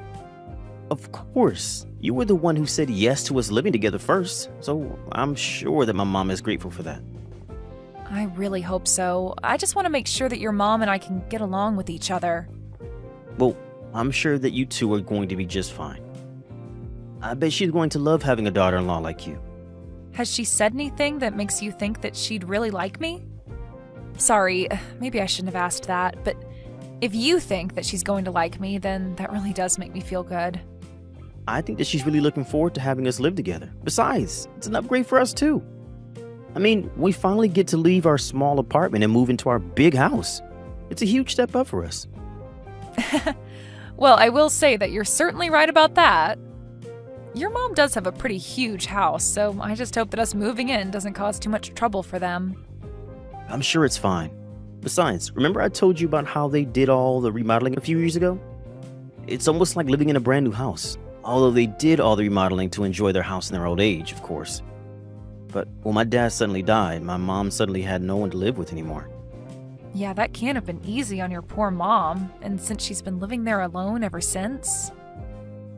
Of course. You were the one who said yes to us living together first, so I'm sure that my mom is grateful for that. I really hope so. I just want to make sure that your mom and I can get along with each other. Well, I'm sure that you two are going to be just fine. I bet she's going to love having a daughter-in-law like you. Has she said anything that makes you think that she'd really like me? Sorry, maybe I shouldn't have asked that, but if you think that she's going to like me, then that really does make me feel good. I think that she's really looking forward to having us live together. Besides, it's an upgrade for us too. I mean, we finally get to leave our small apartment and move into our big house. It's a huge step up for us. Well, I will say that you're certainly right about that. Your mom does have a pretty huge house, so I just hope that us moving in doesn't cause too much trouble for them. I'm sure it's fine. Besides, remember I told you about how they did all the remodeling a few years ago? It's almost like living in a brand new house. Although they did all the remodeling to enjoy their house in their old age, of course. But when my dad suddenly died, my mom suddenly had no one to live with anymore. Yeah, that can't have been easy on your poor mom, and since she's been living there alone ever since.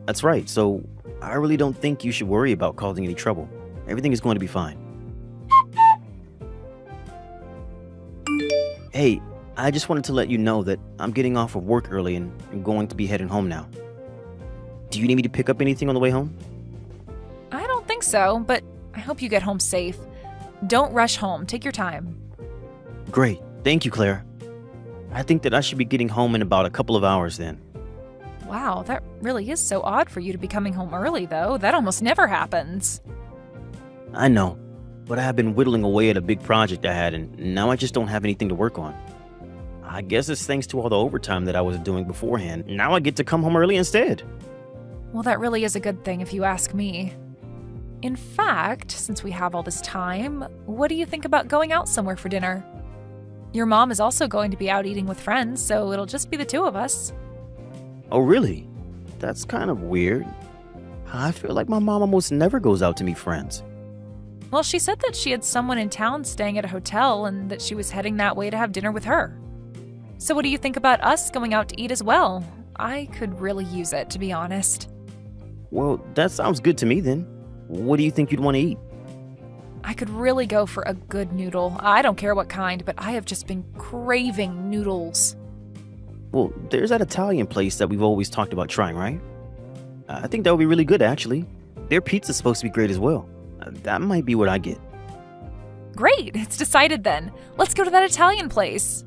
That's right, so I really don't think you should worry about causing any trouble. Everything is going to be fine. Hey, I just wanted to let you know that I'm getting off of work early and I'm going to be heading home now. Do you need me to pick up anything on the way home? I don't think so, but I hope you get home safe. Don't rush home. Take your time. Great. Thank you, Claire. I think that I should be getting home in about a couple of hours then. Wow, that really is so odd for you to be coming home early, though. That almost never happens. I know, but I have been whittling away at a big project I had, and now I just don't have anything to work on. I guess it's thanks to all the overtime that I was doing beforehand. Now I get to come home early instead. Well, that really is a good thing if you ask me. In fact, since we have all this time, what do you think about going out somewhere for dinner? Your mom is also going to be out eating with friends, so it'll just be the two of us. Oh, really? That's kind of weird. I feel like my mom almost never goes out to meet friends. Well, she said that she had someone in town staying at a hotel and that she was heading that way to have dinner with her. So what do you think about us going out to eat as well? I could really use it, to be honest. Well, that sounds good to me then. What do you think you'd want to eat? I could really go for a good noodle. I don't care what kind, but I have just been craving noodles. Well, there's that Italian place that we've always talked about trying, right? I think that would be really good, actually. Their pizza's supposed to be great as well. That might be what I get. Great, it's decided then. Let's go to that Italian place.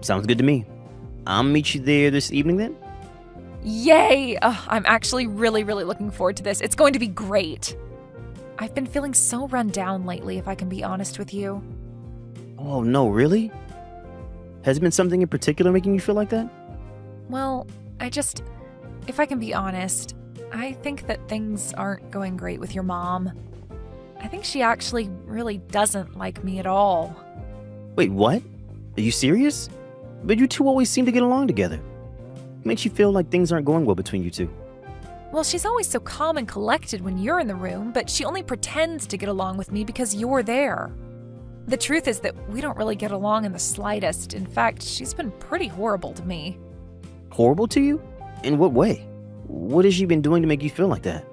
Sounds good to me. I'll meet you there this evening then? Yay! I'm actually really looking forward to this. It's going to be great. I've been feeling so run down lately, if I can be honest with you. Oh, no, really? Has it been something in particular making you feel like that? Well, if I can be honest, I think that things aren't going great with your mom. I think she actually really doesn't like me at all. Wait, what? Are you serious? But you two always seem to get along together. What makes you feel like things aren't going well between you two? Well, she's always so calm and collected when you're in the room, but she only pretends to get along with me because you're there. The truth is that we don't really get along in the slightest. In fact, she's been pretty horrible to me. Horrible to you? In what way? What has she been doing to make you feel like that?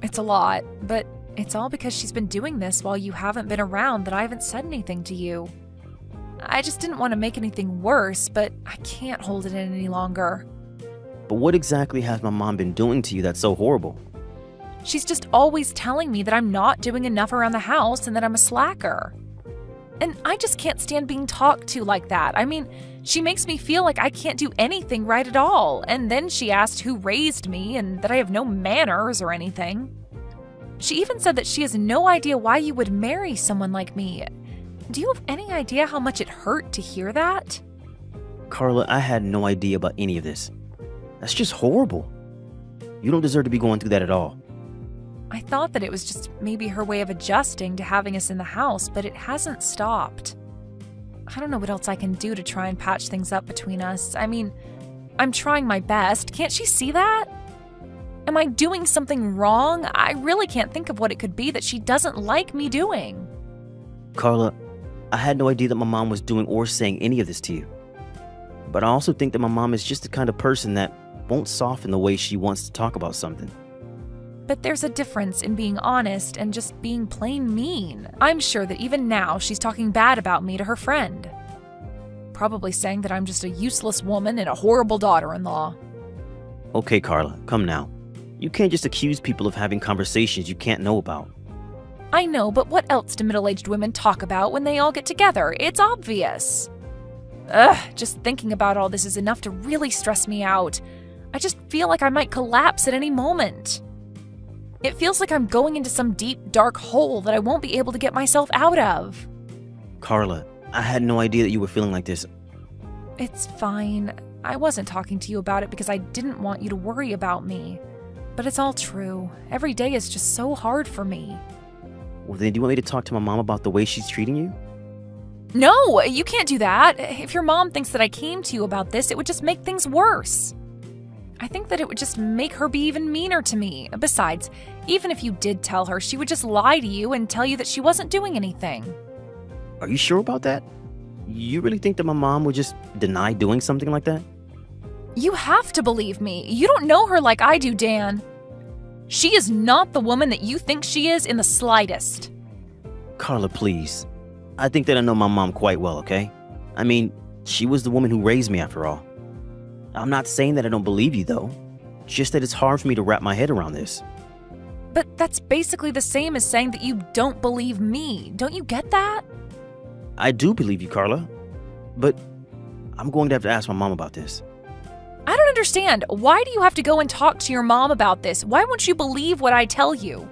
It's a lot, but it's all because she's been doing this while you haven't been around that I haven't said anything to you. I just didn't want to make anything worse, but I can't hold it in any longer. But what exactly has my mom been doing to you that's so horrible? She's just always telling me that I'm not doing enough around the house and that I'm a slacker. And I just can't stand being talked to like that. I mean, she makes me feel like I can't do anything right at all. And then she asked who raised me and that I have no manners or anything. She even said that she has no idea why you would marry someone like me. Do you have any idea how much it hurt to hear that? Carla, I had no idea about any of this. That's just horrible. You don't deserve to be going through that at all. I thought that it was just maybe her way of adjusting to having us in the house, but it hasn't stopped. I don't know what else I can do to try and patch things up between us. I mean, I'm trying my best. Can't she see that? Am I doing something wrong? I really can't think of what it could be that she doesn't like me doing. Carla, I had no idea that my mom was doing or saying any of this to you. But I also think that my mom is just the kind of person that won't soften the way she wants to talk about something. But there's a difference in being honest and just being plain mean. I'm sure that even now she's talking bad about me to her friend. Probably saying that I'm just a useless woman and a horrible daughter-in-law. Okay, Carla, come now. You can't just accuse people of having conversations you can't know about. I know, but what else do middle-aged women talk about when they all get together? It's obvious. Ugh, just thinking about all this is enough to really stress me out. I just feel like I might collapse at any moment. It feels like I'm going into some deep, dark hole that I won't be able to get myself out of. Carla, I had no idea that you were feeling like this. It's fine. I wasn't talking to you about it because I didn't want you to worry about me. But it's all true. Every day is just so hard for me. Well, then do you want me to talk to my mom about the way she's treating you? No, you can't do that. If your mom thinks that I came to you about this, it would just make things worse. I think that it would just make her be even meaner to me. Besides, even if you did tell her, she would just lie to you and tell you that she wasn't doing anything. Are you sure about that? You really think that my mom would just deny doing something like that? You have to believe me. You don't know her like I do, Dan. She is not the woman that you think she is in the slightest. Carla, please. I think that I know my mom quite well, okay? I mean, she was the woman who raised me after all. I'm not saying that I don't believe you, though. Just that it's hard for me to wrap my head around this. But that's basically the same as saying that you don't believe me. Don't you get that? I do believe you, Carla. But I'm going to have to ask my mom about this. I don't understand. Why do you have to go and talk to your mom about this? Why won't you believe what I tell you?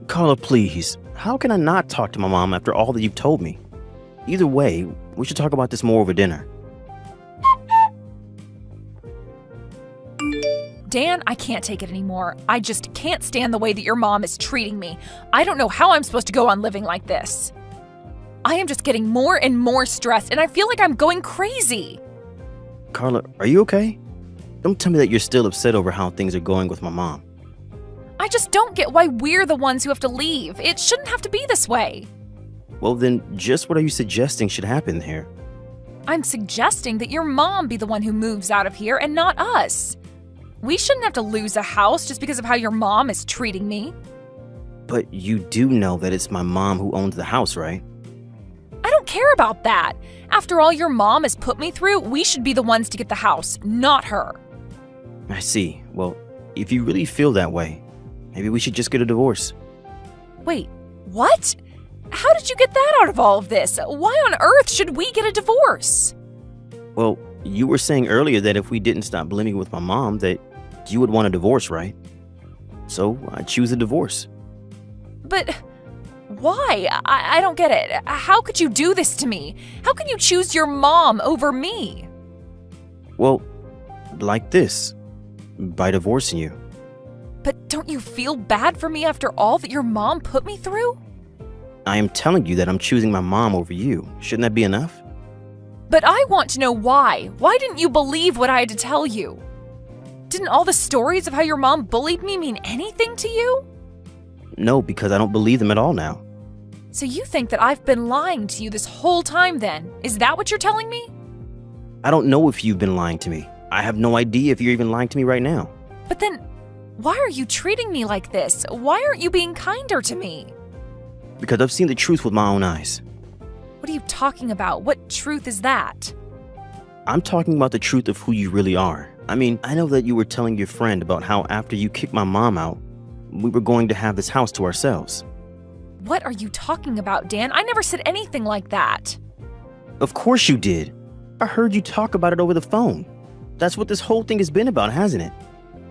Carla, please. How can I not talk to my mom after all that you've told me? Either way, we should talk about this more over dinner. Dan, I can't take it anymore. I just can't stand the way that your mom is treating me. I don't know how I'm supposed to go on living like this. I am just getting more and more stressed, and I feel like I'm going crazy. Carla, are you okay? Don't tell me that you're still upset over how things are going with my mom. I just don't get why we're the ones who have to leave. It shouldn't have to be this way. Well, then, just what are you suggesting should happen here? I'm suggesting that your mom be the one who moves out of here and not us. We shouldn't have to lose a house just because of how your mom is treating me. But you do know that it's my mom who owns the house, right? I don't care about that. After all your mom has put me through, we should be the ones to get the house, not her. I see. Well, if you really feel that way, maybe we should just get a divorce. Wait, what? How did you get that out of all of this? Why on earth should we get a divorce? Well, you were saying earlier that if we didn't stop living with my mom, that you would want a divorce, right? So I choose a divorce. But why? I don't get it. How could you do this to me? How can you choose your mom over me? Well, like this, by divorcing you. But don't you feel bad for me after all that your mom put me through? I am telling you that I'm choosing my mom over you. Shouldn't that be enough? But I want to know why. Why didn't you believe what I had to tell you? Didn't all the stories of how your mom bullied me mean anything to you? No, because I don't believe them at all now. So you think that I've been lying to you this whole time then? Is that what you're telling me? I don't know if you've been lying to me. I have no idea if you're even lying to me right now. But then, why are you treating me like this? Why aren't you being kinder to me? Because I've seen the truth with my own eyes. What are you talking about? What truth is that? I'm talking about the truth of who you really are. I mean, I know that you were telling your friend about how after you kicked my mom out, we were going to have this house to ourselves. What are you talking about, Dan? I never said anything like that. Of course you did. I heard you talk about it over the phone. That's what this whole thing has been about, hasn't it?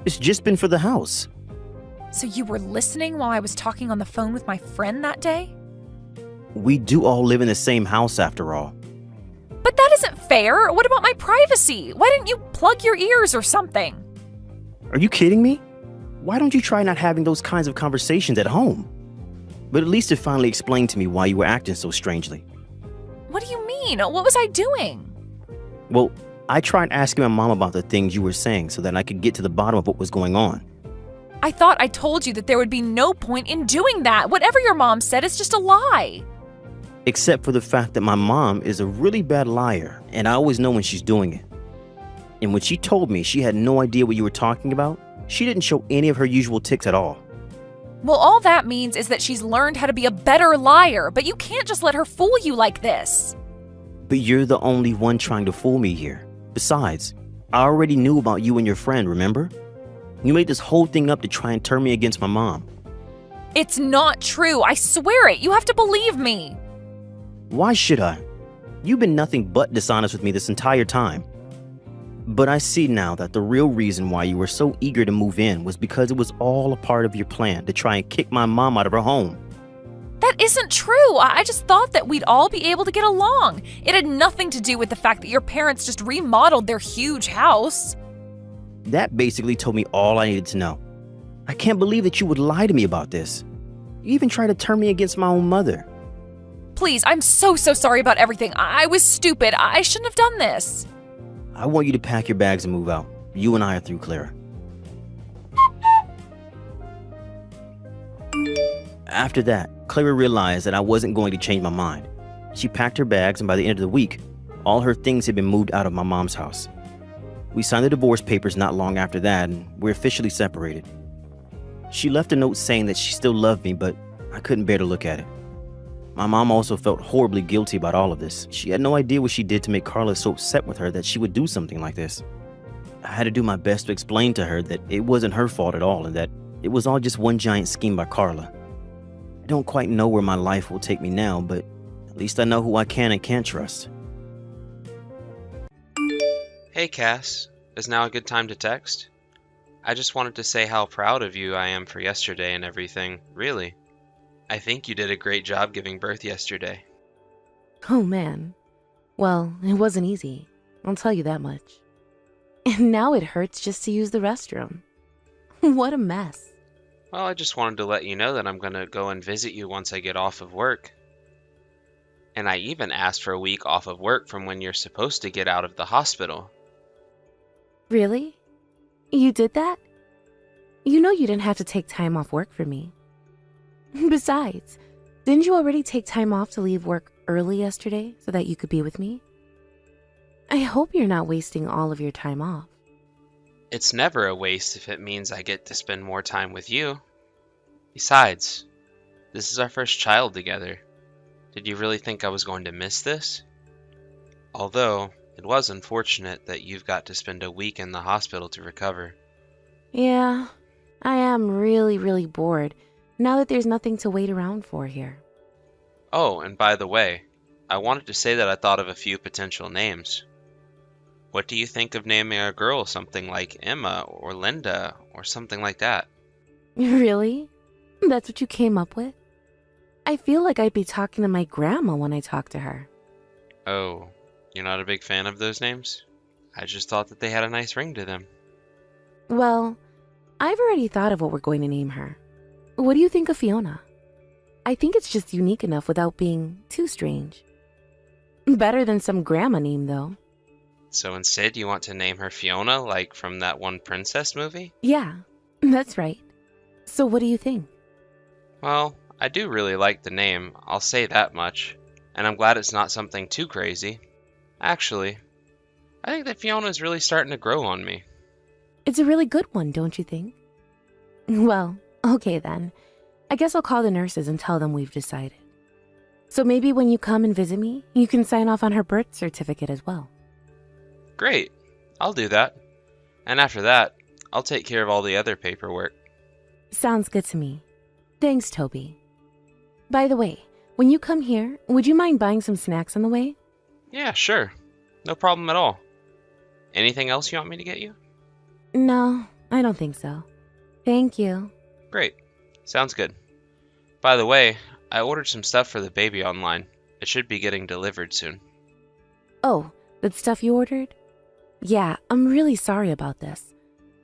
It's just been for the house. So you were listening while I was talking on the phone with my friend that day? We do all live in the same house after all. But that isn't fair. What about my privacy? Why didn't you plug your ears or something? Are you kidding me? Why don't you try not having those kinds of conversations at home? But at least it finally explained to me why you were acting so strangely. What do you mean? What was I doing? Well, I tried asking my mom about the things you were saying so that I could get to the bottom of what was going on. I thought I told you that there would be no point in doing that. Whatever your mom said is just a lie. Except for the fact that my mom is a really bad liar, and I always know when she's doing it. And when she told me she had no idea what you were talking about, she didn't show any of her usual tics at all. Well, all that means is that she's learned how to be a better liar, but you can't just let her fool you like this. But you're the only one trying to fool me here. Besides, I already knew about you and your friend, remember? You made this whole thing up to try and turn me against my mom. It's not true. I swear it. You have to believe me. Why should I? You've been nothing but dishonest with me this entire time. But I see now that the real reason why you were so eager to move in was because it was all a part of your plan to try and kick my mom out of her home. That isn't true. I just thought that we'd all be able to get along. It had nothing to do with the fact that your parents just remodeled their huge house. That basically told me all I needed to know. I can't believe that you would lie to me about this. You even tried to turn me against my own mother. Please, I'm so sorry about everything. I was stupid. I shouldn't have done this. I want you to pack your bags and move out. You and I are through, Clara. After that, Clara realized that I wasn't going to change my mind. She packed her bags, and by the end of the week, all her things had been moved out of my mom's house. We signed the divorce papers not long after that, and we're officially separated. She left a note saying that she still loved me, but I couldn't bear to look at it. My mom also felt horribly guilty about all of this. She had no idea what she did to make Carla so upset with her that she would do something like this. I had to do my best to explain to her that it wasn't her fault at all and that it was all just one giant scheme by Carla. I don't quite know where my life will take me now, but at least I know who I can and can't trust. Hey Cass, is now a good time to text? I just wanted to say how proud of you I am for yesterday and everything, really. I think you did a great job giving birth yesterday. Oh man. Well, it wasn't easy. I'll tell you that much. And now it hurts just to use the restroom. What a mess. Well, I just wanted to let you know that I'm going to go and visit you once I get off of work. And I even asked for a week off of work from when you're supposed to get out of the hospital. Really? You did that? You know you didn't have to take time off work for me. Besides, didn't you already take time off to leave work early yesterday so that you could be with me? I hope you're not wasting all of your time off. It's never a waste if it means I get to spend more time with you. Besides, this is our first child together. Did you really think I was going to miss this? Although, it was unfortunate that you've got to spend a week in the hospital to recover. Yeah, I am really bored now that there's nothing to wait around for here. Oh, and by the way, I wanted to say that I thought of a few potential names. What do you think of naming a girl something like Emma or Linda or something like that? Really? That's what you came up with? I feel like I'd be talking to my grandma when I talk to her. Oh, you're not a big fan of those names? I just thought that they had a nice ring to them. Well, I've already thought of what we're going to name her. What do you think of Fiona? I think it's just unique enough without being too strange. Better than some grandma name, though. So instead, you want to name her Fiona, like from that one princess movie? Yeah, that's right. So what do you think? Well, I do really like the name, I'll say that much. And I'm glad it's not something too crazy. Actually, I think that Fiona's really starting to grow on me. It's a really good one, don't you think? Well, okay then. I guess I'll call the nurses and tell them we've decided. So maybe when you come and visit me, you can sign off on her birth certificate as well. Great, I'll do that. And after that, I'll take care of all the other paperwork. Sounds good to me. Thanks, Toby. By the way, when you come here, would you mind buying some snacks on the way? Yeah, sure. No problem at all. Anything else you want me to get you? No, I don't think so. Thank you. Great. Sounds good. By the way, I ordered some stuff for the baby online. It should be getting delivered soon. Oh, that stuff you ordered? Yeah, I'm really sorry about this,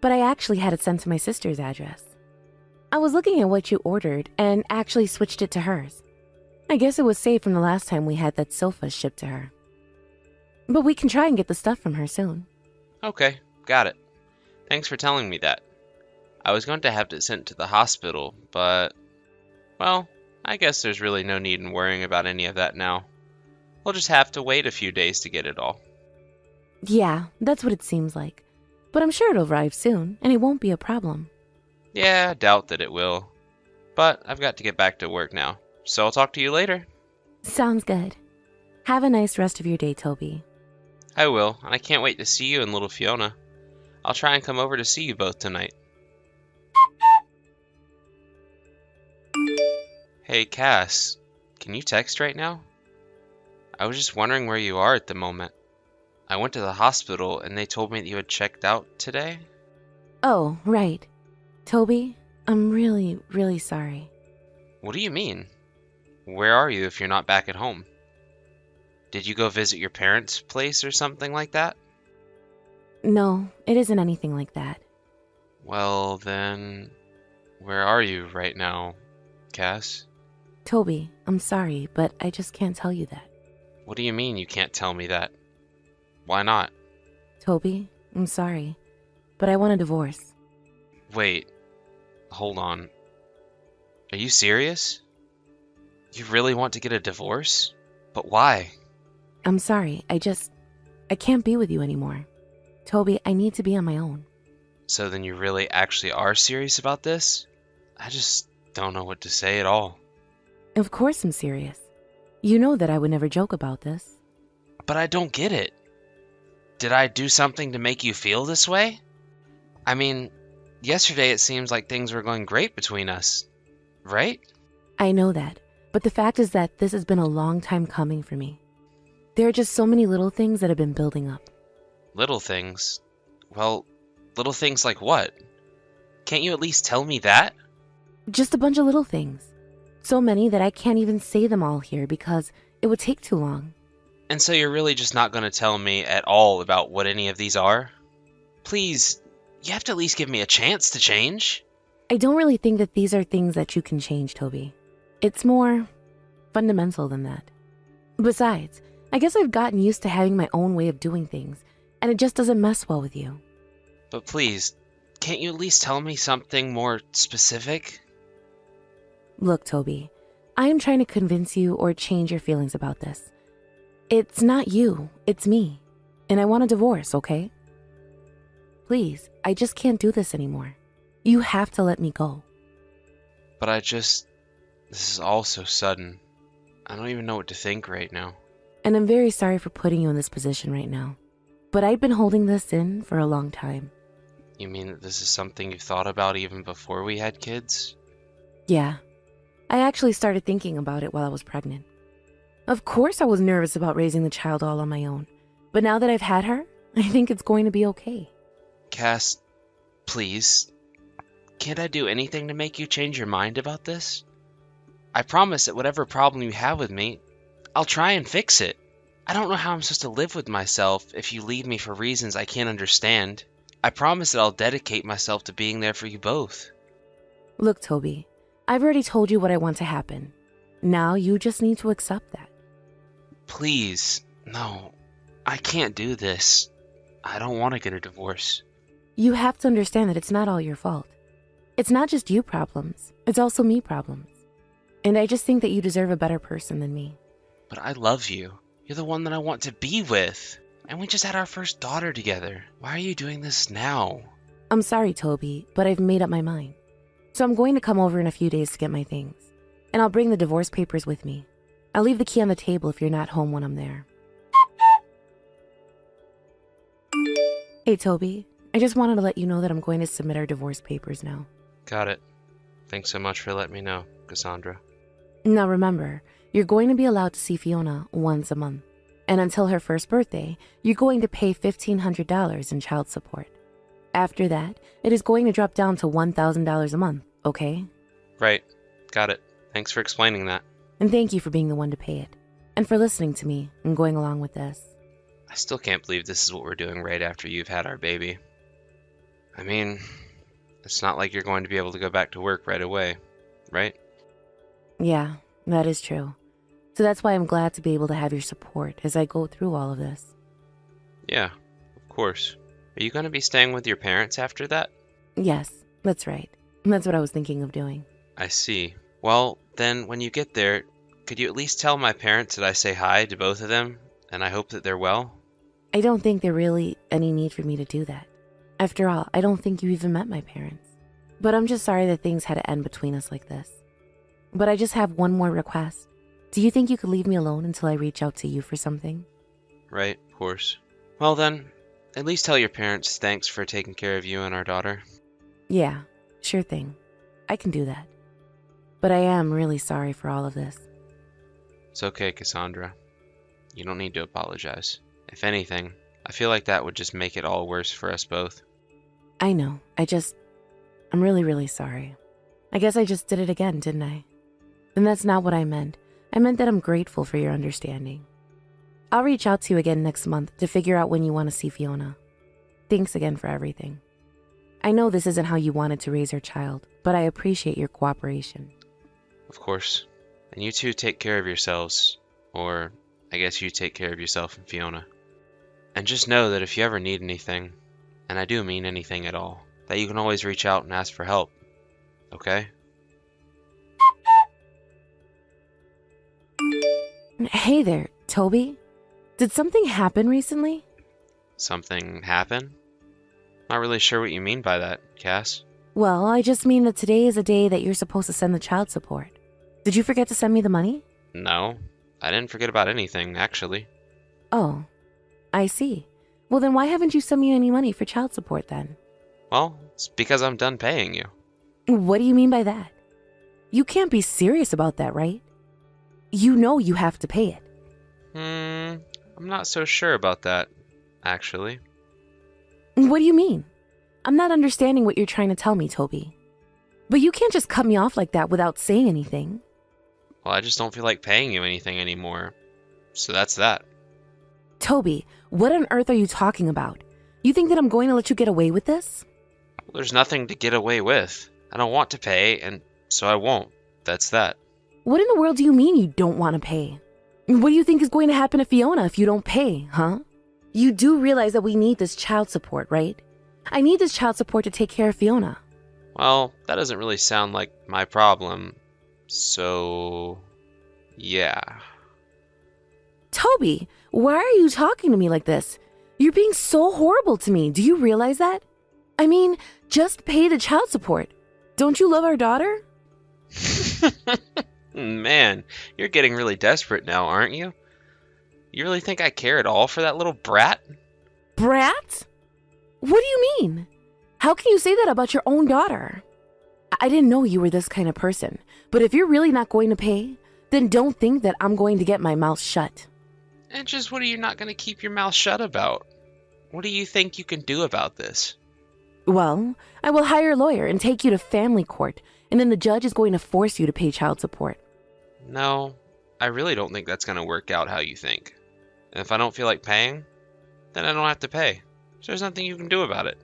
but I actually had it sent to my sister's address. I was looking at what you ordered and actually switched it to hers. I guess it was saved from the last time we had that sofa shipped to her. But we can try and get the stuff from her soon. Okay, got it. Thanks for telling me that. I was going to have it sent to the hospital, but... well, I guess there's really no need in worrying about any of that now. We'll just have to wait a few days to get it all. Yeah, that's what it seems like. But I'm sure it'll arrive soon, and it won't be a problem. Yeah, I doubt that it will. But I've got to get back to work now, so I'll talk to you later. Sounds good. Have a nice rest of your day, Toby. I will, and I can't wait to see you and little Fiona. I'll try and come over to see you both tonight. Hey, Cass, can you text right now? I was just wondering where you are at the moment. I went to the hospital and they told me that you had checked out today. Oh, right. Toby, I'm really sorry. What do you mean? Where are you if you're not back at home? Did you go visit your parents' place or something like that? No, it isn't anything like that. Well, then, where are you right now, Cass? Toby, I'm sorry, but I just can't tell you that. What do you mean you can't tell me that? Why not? Toby, I'm sorry, but I want a divorce. Wait, hold on. Are you serious? You really want to get a divorce? But why? I'm sorry, I can't be with you anymore. Toby, I need to be on my own. So then you really actually are serious about this? I just don't know what to say at all. Of course I'm serious. You know that I would never joke about this. But I don't get it. Did I do something to make you feel this way? I mean, yesterday it seems like things were going great between us, right? I know that, but the fact is that this has been a long time coming for me. There are just so many little things that have been building up. Little things? Well, little things like what? Can't you at least tell me that? Just a bunch of little things. So many that I can't even say them all here because it would take too long. And so you're really just not going to tell me at all about what any of these are? Please, you have to at least give me a chance to change. I don't really think that these are things that you can change, Toby. It's more fundamental than that. Besides, I guess I've gotten used to having my own way of doing things, and it just doesn't mess well with you. But please, can't you at least tell me something more specific? Look, Toby, I am trying to convince you or change your feelings about this. It's not you, it's me. And I want a divorce, okay? Please, I just can't do this anymore. You have to let me go. But this is all so sudden. I don't even know what to think right now. And I'm very sorry for putting you in this position right now. But I've been holding this in for a long time. You mean that this is something you've thought about even before we had kids? Yeah. I actually started thinking about it while I was pregnant. Of course I was nervous about raising the child all on my own. But now that I've had her, I think it's going to be okay. Cass, please. Can't I do anything to make you change your mind about this? I promise that whatever problem you have with me, I'll try and fix it. I don't know how I'm supposed to live with myself if you leave me for reasons I can't understand. I promise that I'll dedicate myself to being there for you both. Look, Toby, I've already told you what I want to happen. Now you just need to accept that. Please, no. I can't do this. I don't want to get a divorce. You have to understand that it's not all your fault. It's not just you problems, it's also me problems. And I just think that you deserve a better person than me. But I love you. You're the one that I want to be with. And we just had our first daughter together. Why are you doing this now? I'm sorry, Toby, but I've made up my mind. So I'm going to come over in a few days to get my things. And I'll bring the divorce papers with me. I'll leave the key on the table if you're not home when I'm there. Hey, Toby. I just wanted to let you know that I'm going to submit our divorce papers now. Got it. Thanks so much for letting me know, Cassandra. Now remember, you're going to be allowed to see Fiona once a month. And until her first birthday, you're going to pay $1,500 in child support. After that, it is going to drop down to $1,000 a month, okay? Right. Got it. Thanks for explaining that. And thank you for being the one to pay it. And for listening to me and going along with this. I still can't believe this is what we're doing right after you've had our baby. I mean, it's not like you're going to be able to go back to work right away, right? Yeah, that is true. So that's why I'm glad to be able to have your support as I go through all of this. Yeah, of course. Are you going to be staying with your parents after that? Yes, that's right. That's what I was thinking of doing. I see. Well, then when you get there, could you at least tell my parents that I say hi to both of them, and I hope that they're well? I don't think there really any need for me to do that. After all, I don't think you even met my parents. But I'm just sorry that things had to end between us like this. But I just have one more request. Do you think you could leave me alone until I reach out to you for something? Right, of course. Well then, at least tell your parents thanks for taking care of you and our daughter. Yeah, sure thing. I can do that. But I am really sorry for all of this. It's okay, Cassandra. You don't need to apologize. If anything, I feel like that would just make it all worse for us both. I know. I'm really, really sorry. I guess I just did it again, didn't I? And that's not what I meant. I meant that I'm grateful for your understanding. I'll reach out to you again next month to figure out when you want to see Fiona. Thanks again for everything. I know this isn't how you wanted to raise your child, but I appreciate your cooperation. Of course. And you two take care of yourselves. Or, I guess you take care of yourself and Fiona. And just know that if you ever need anything, and I do mean anything at all, that you can always reach out and ask for help. Okay? Hey there, Toby. Did something happen recently? Something happen? Not really sure what you mean by that, Cass. Well, I just mean that today is a day that you're supposed to send the child support. Did you forget to send me the money? No, I didn't forget about anything, actually. Oh, I see. Well, then why haven't you sent me any money for child support then? Well, it's because I'm done paying you. What do you mean by that? You can't be serious about that, right? You know you have to pay it. I'm not so sure about that, actually. What do you mean? I'm not understanding what you're trying to tell me, Toby. But you can't just cut me off like that without saying anything. Well, I just don't feel like paying you anything anymore. So that's that. Toby, what on earth are you talking about? You think that I'm going to let you get away with this? Well, there's nothing to get away with. I don't want to pay, and so I won't. That's that. What in the world do you mean you don't want to pay? What do you think is going to happen to Fiona if you don't pay, huh? You do realize that we need this child support, right? I need this child support to take care of Fiona. Well, that doesn't really sound like my problem. So, yeah. Toby, why are you talking to me like this? You're being so horrible to me. Do you realize that? I mean, just pay the child support. Don't you love our daughter? Man, you're getting really desperate now, aren't you? You really think I care at all for that little brat? Brat? What do you mean? How can you say that about your own daughter? I didn't know you were this kind of person, but if you're really not going to pay, then don't think that I'm going to get my mouth shut. And just what are you not going to keep your mouth shut about? What do you think you can do about this? Well, I will hire a lawyer and take you to family court, and then the judge is going to force you to pay child support. No, I really don't think that's going to work out how you think. And if I don't feel like paying, then I don't have to pay. So there's nothing you can do about it.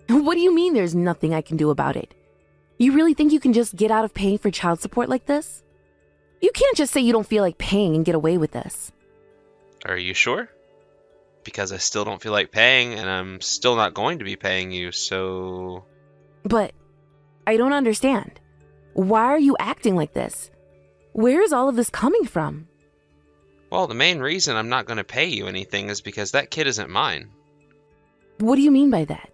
What do you mean there's nothing I can do about it? You really think you can just get out of paying for child support like this? You can't just say you don't feel like paying and get away with this. Are you sure? Because I still don't feel like paying, and I'm still not going to be paying you, so... But I don't understand. Why are you acting like this? Where is all of this coming from? Well, the main reason I'm not going to pay you anything is because that kid isn't mine. What do you mean by that?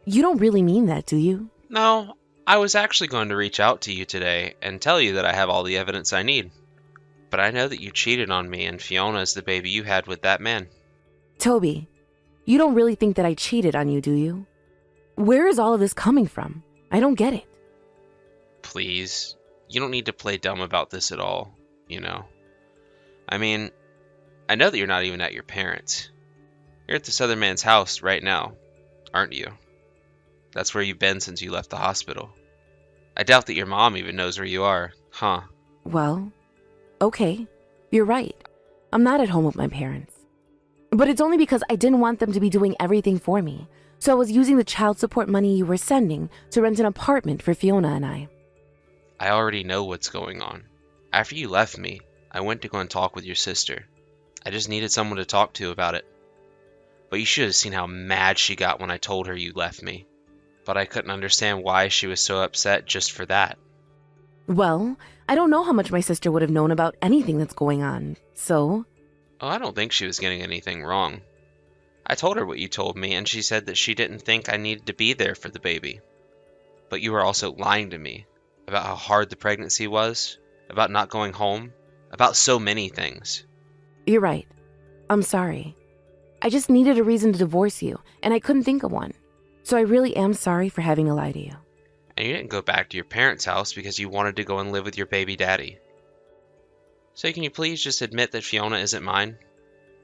You don't really mean that, do you? No, I was actually going to reach out to you today and tell you that I have all the evidence I need. But I know that you cheated on me, and Fiona is the baby you had with that man. Toby, you don't really think that I cheated on you, do you? Where is all of this coming from? I don't get it. Please, you don't need to play dumb about this at all, you know. I mean, I know that you're not even at your parents'. You're at this other man's house right now, aren't you? That's where you've been since you left the hospital. I doubt that your mom even knows where you are, huh? Well, okay, you're right. I'm not at home with my parents. But it's only because I didn't want them to be doing everything for me. So I was using the child support money you were sending to rent an apartment for Fiona and I. I already know what's going on. After you left me, I went to go and talk with your sister. I just needed someone to talk to about it. But you should have seen how mad she got when I told her you left me. But I couldn't understand why she was so upset just for that. Well, I don't know how much my sister would have known about anything that's going on, so... Oh, I don't think she was getting anything wrong. I told her what you told me, and she said that she didn't think I needed to be there for the baby. But you were also lying to me about how hard the pregnancy was, about not going home, about so many things. You're right. I'm sorry. I just needed a reason to divorce you, and I couldn't think of one. So I really am sorry for having to lie to you. And you didn't go back to your parents' house because you wanted to go and live with your baby daddy. So can you please just admit that Fiona isn't mine?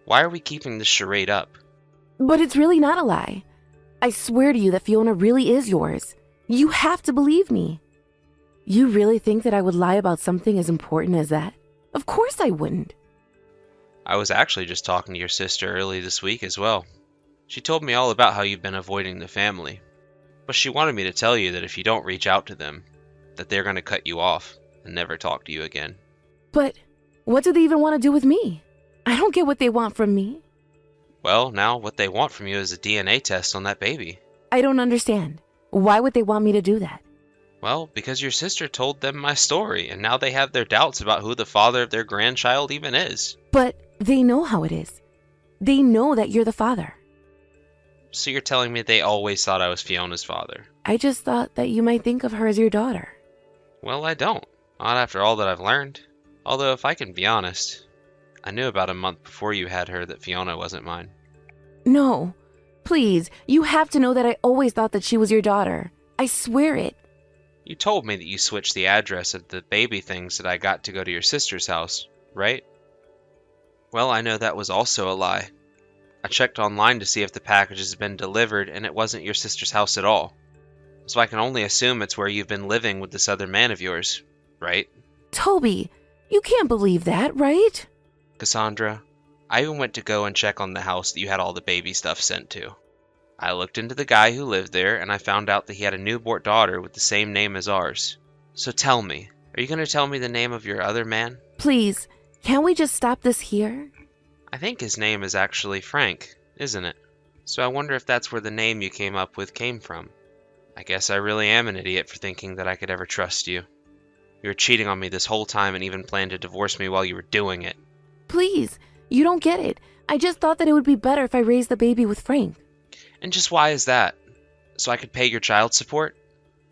Why are we keeping this charade up? But it's really not a lie. I swear to you that Fiona really is yours. You have to believe me. You really think that I would lie about something as important as that? Of course I wouldn't. I was actually just talking to your sister early this week as well. She told me all about how you've been avoiding the family. But she wanted me to tell you that if you don't reach out to them, that they're going to cut you off and never talk to you again. But what do they even want to do with me? I don't get what they want from me. Well, now what they want from you is a DNA test on that baby. I don't understand. Why would they want me to do that? Well, because your sister told them my story, and now they have their doubts about who the father of their grandchild even is. But they know how it is. They know that you're the father. So you're telling me they always thought I was Fiona's father? I just thought that you might think of her as your daughter. Well, I don't. Not after all that I've learned. Although, if I can be honest, I knew about a month before you had her that Fiona wasn't mine. No. Please, you have to know that I always thought that she was your daughter. I swear it. You told me that you switched the address of the baby things that I got to go to your sister's house, right? Well, I know that was also a lie. I checked online to see if the packages had been delivered, and it wasn't your sister's house at all. So I can only assume it's where you've been living with this other man of yours, right? Toby, You can't believe that, right? Cassandra, I even went to go and check on the house that you had all the baby stuff sent to. I looked into the guy who lived there, and I found out that he had a newborn daughter with the same name as ours. So tell me, are you going to tell me the name of your other man? Please, can't we just stop this here? I think his name is actually Frank, isn't it? So I wonder if that's where the name you came up with came from. I guess I really am an idiot for thinking that I could ever trust you. You were cheating on me this whole time and even planned to divorce me while you were doing it. Please, you don't get it. I just thought that it would be better if I raised the baby with Frank. And just why is that? So I could pay your child support?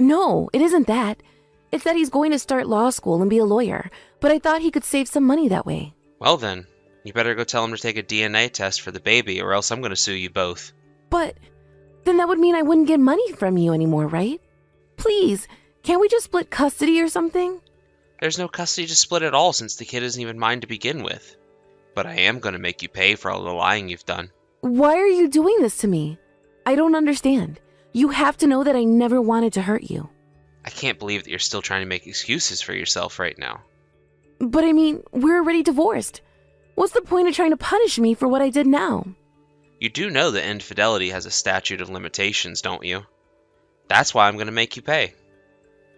No, it isn't that. It's that he's going to start law school and be a lawyer, but I thought he could save some money that way. Well then, you better go tell him to take a DNA test for the baby, or else I'm going to sue you both. But then that would mean I wouldn't get money from you anymore, right? Please, can't we just split custody or something? There's no custody to split at all since the kid isn't even mine to begin with. But I am going to make you pay for all the lying you've done. Why are you doing this to me? I don't understand. You have to know that I never wanted to hurt you. I can't believe that you're still trying to make excuses for yourself right now. But I mean, we're already divorced. What's the point of trying to punish me for what I did now? You do know that infidelity has a statute of limitations, don't you? That's why I'm going to make you pay.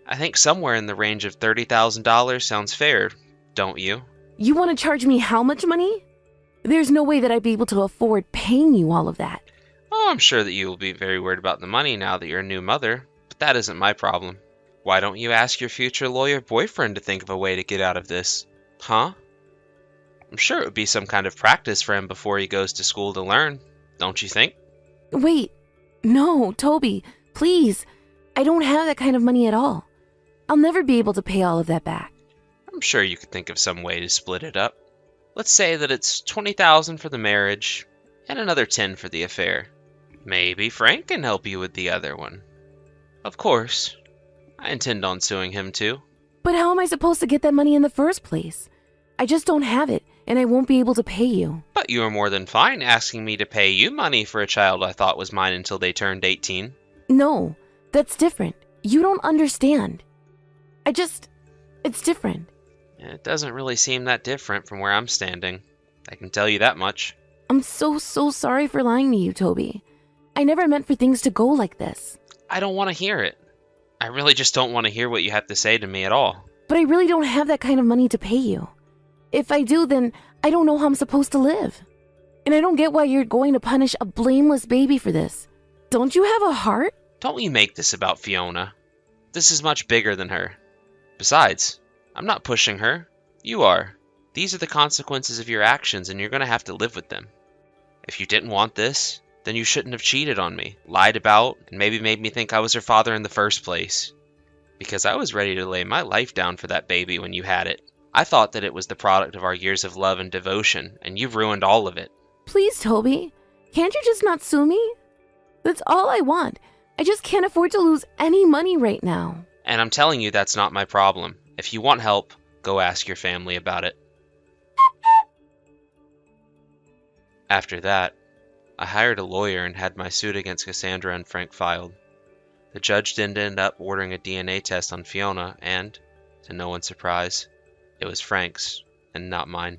I think somewhere in the range of $30,000 sounds fair, don't you? You want to charge me how much money? There's no way that I'd be able to afford paying you all of that. Oh, I'm sure that you will be very worried about the money now that you're a new mother, but that isn't my problem. Why don't you ask your future lawyer boyfriend to think of a way to get out of this? Huh? I'm sure it would be some kind of practice for him before he goes to school to learn, don't you think? Wait, no, Toby, please. I don't have that kind of money at all. I'll never be able to pay all of that back. I'm sure you could think of some way to split it up. Let's say that it's $20,000 for the marriage and another $10,000 for the affair. Maybe Frank can help you with the other one. Of course, I intend on suing him too. But how am I supposed to get that money in the first place? I just don't have it, and I won't be able to pay you. But you are more than fine asking me to pay you money for a child I thought was mine until they turned 18. No, that's different. You don't understand. It's different. It doesn't really seem that different from where I'm standing. I can tell you that much. I'm so sorry for lying to you, Toby. I never meant for things to go like this. I don't want to hear it. I really just don't want to hear what you have to say to me at all. But I really don't have that kind of money to pay you. If I do, then I don't know how I'm supposed to live. And I don't get why you're going to punish a blameless baby for this. Don't you have a heart? Don't you make this about Fiona. This is much bigger than her. Besides, I'm not pushing her. You are. These are the consequences of your actions, and you're going to have to live with them. If you didn't want this, then you shouldn't have cheated on me, lied about, and maybe made me think I was her father in the first place. Because I was ready to lay my life down for that baby when you had it. I thought that it was the product of our years of love and devotion, and you've ruined all of it. Please, Toby. Can't you just not sue me? That's all I want. I just can't afford to lose any money right now. And I'm telling you that's not my problem. If you want help, go ask your family about it. After that, I hired a lawyer and had my suit against Cassandra and Frank filed. The judge didn't end up ordering a DNA test on Fiona, and, to no one's surprise, it was Frank's, and not mine.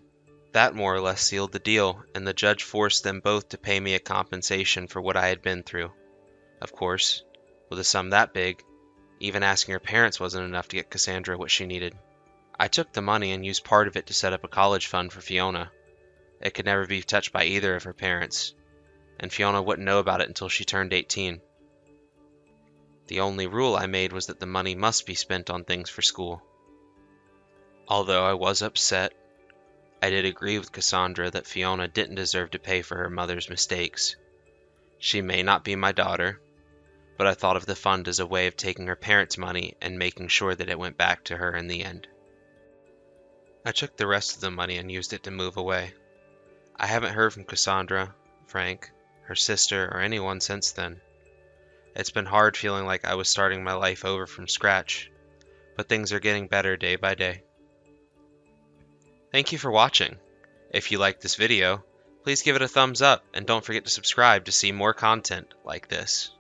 That more or less sealed the deal, and the judge forced them both to pay me a compensation for what I had been through. Of course, with a sum that big, even asking her parents wasn't enough to get Cassandra what she needed. I took the money and used part of it to set up a college fund for Fiona. It could never be touched by either of her parents, and Fiona wouldn't know about it until she turned 18. The only rule I made was that the money must be spent on things for school. Although I was upset, I did agree with Cassandra that Fiona didn't deserve to pay for her mother's mistakes. She may not be my daughter, but I thought of the fund as a way of taking her parents' money and making sure that it went back to her in the end. I took the rest of the money and used it to move away. I haven't heard from Cassandra, Frank, her sister, or anyone since then. It's been hard feeling like I was starting my life over from scratch, but things are getting better day by day. Thank you for watching. If you liked this video, please give it a thumbs up and don't forget to subscribe to see more content like this.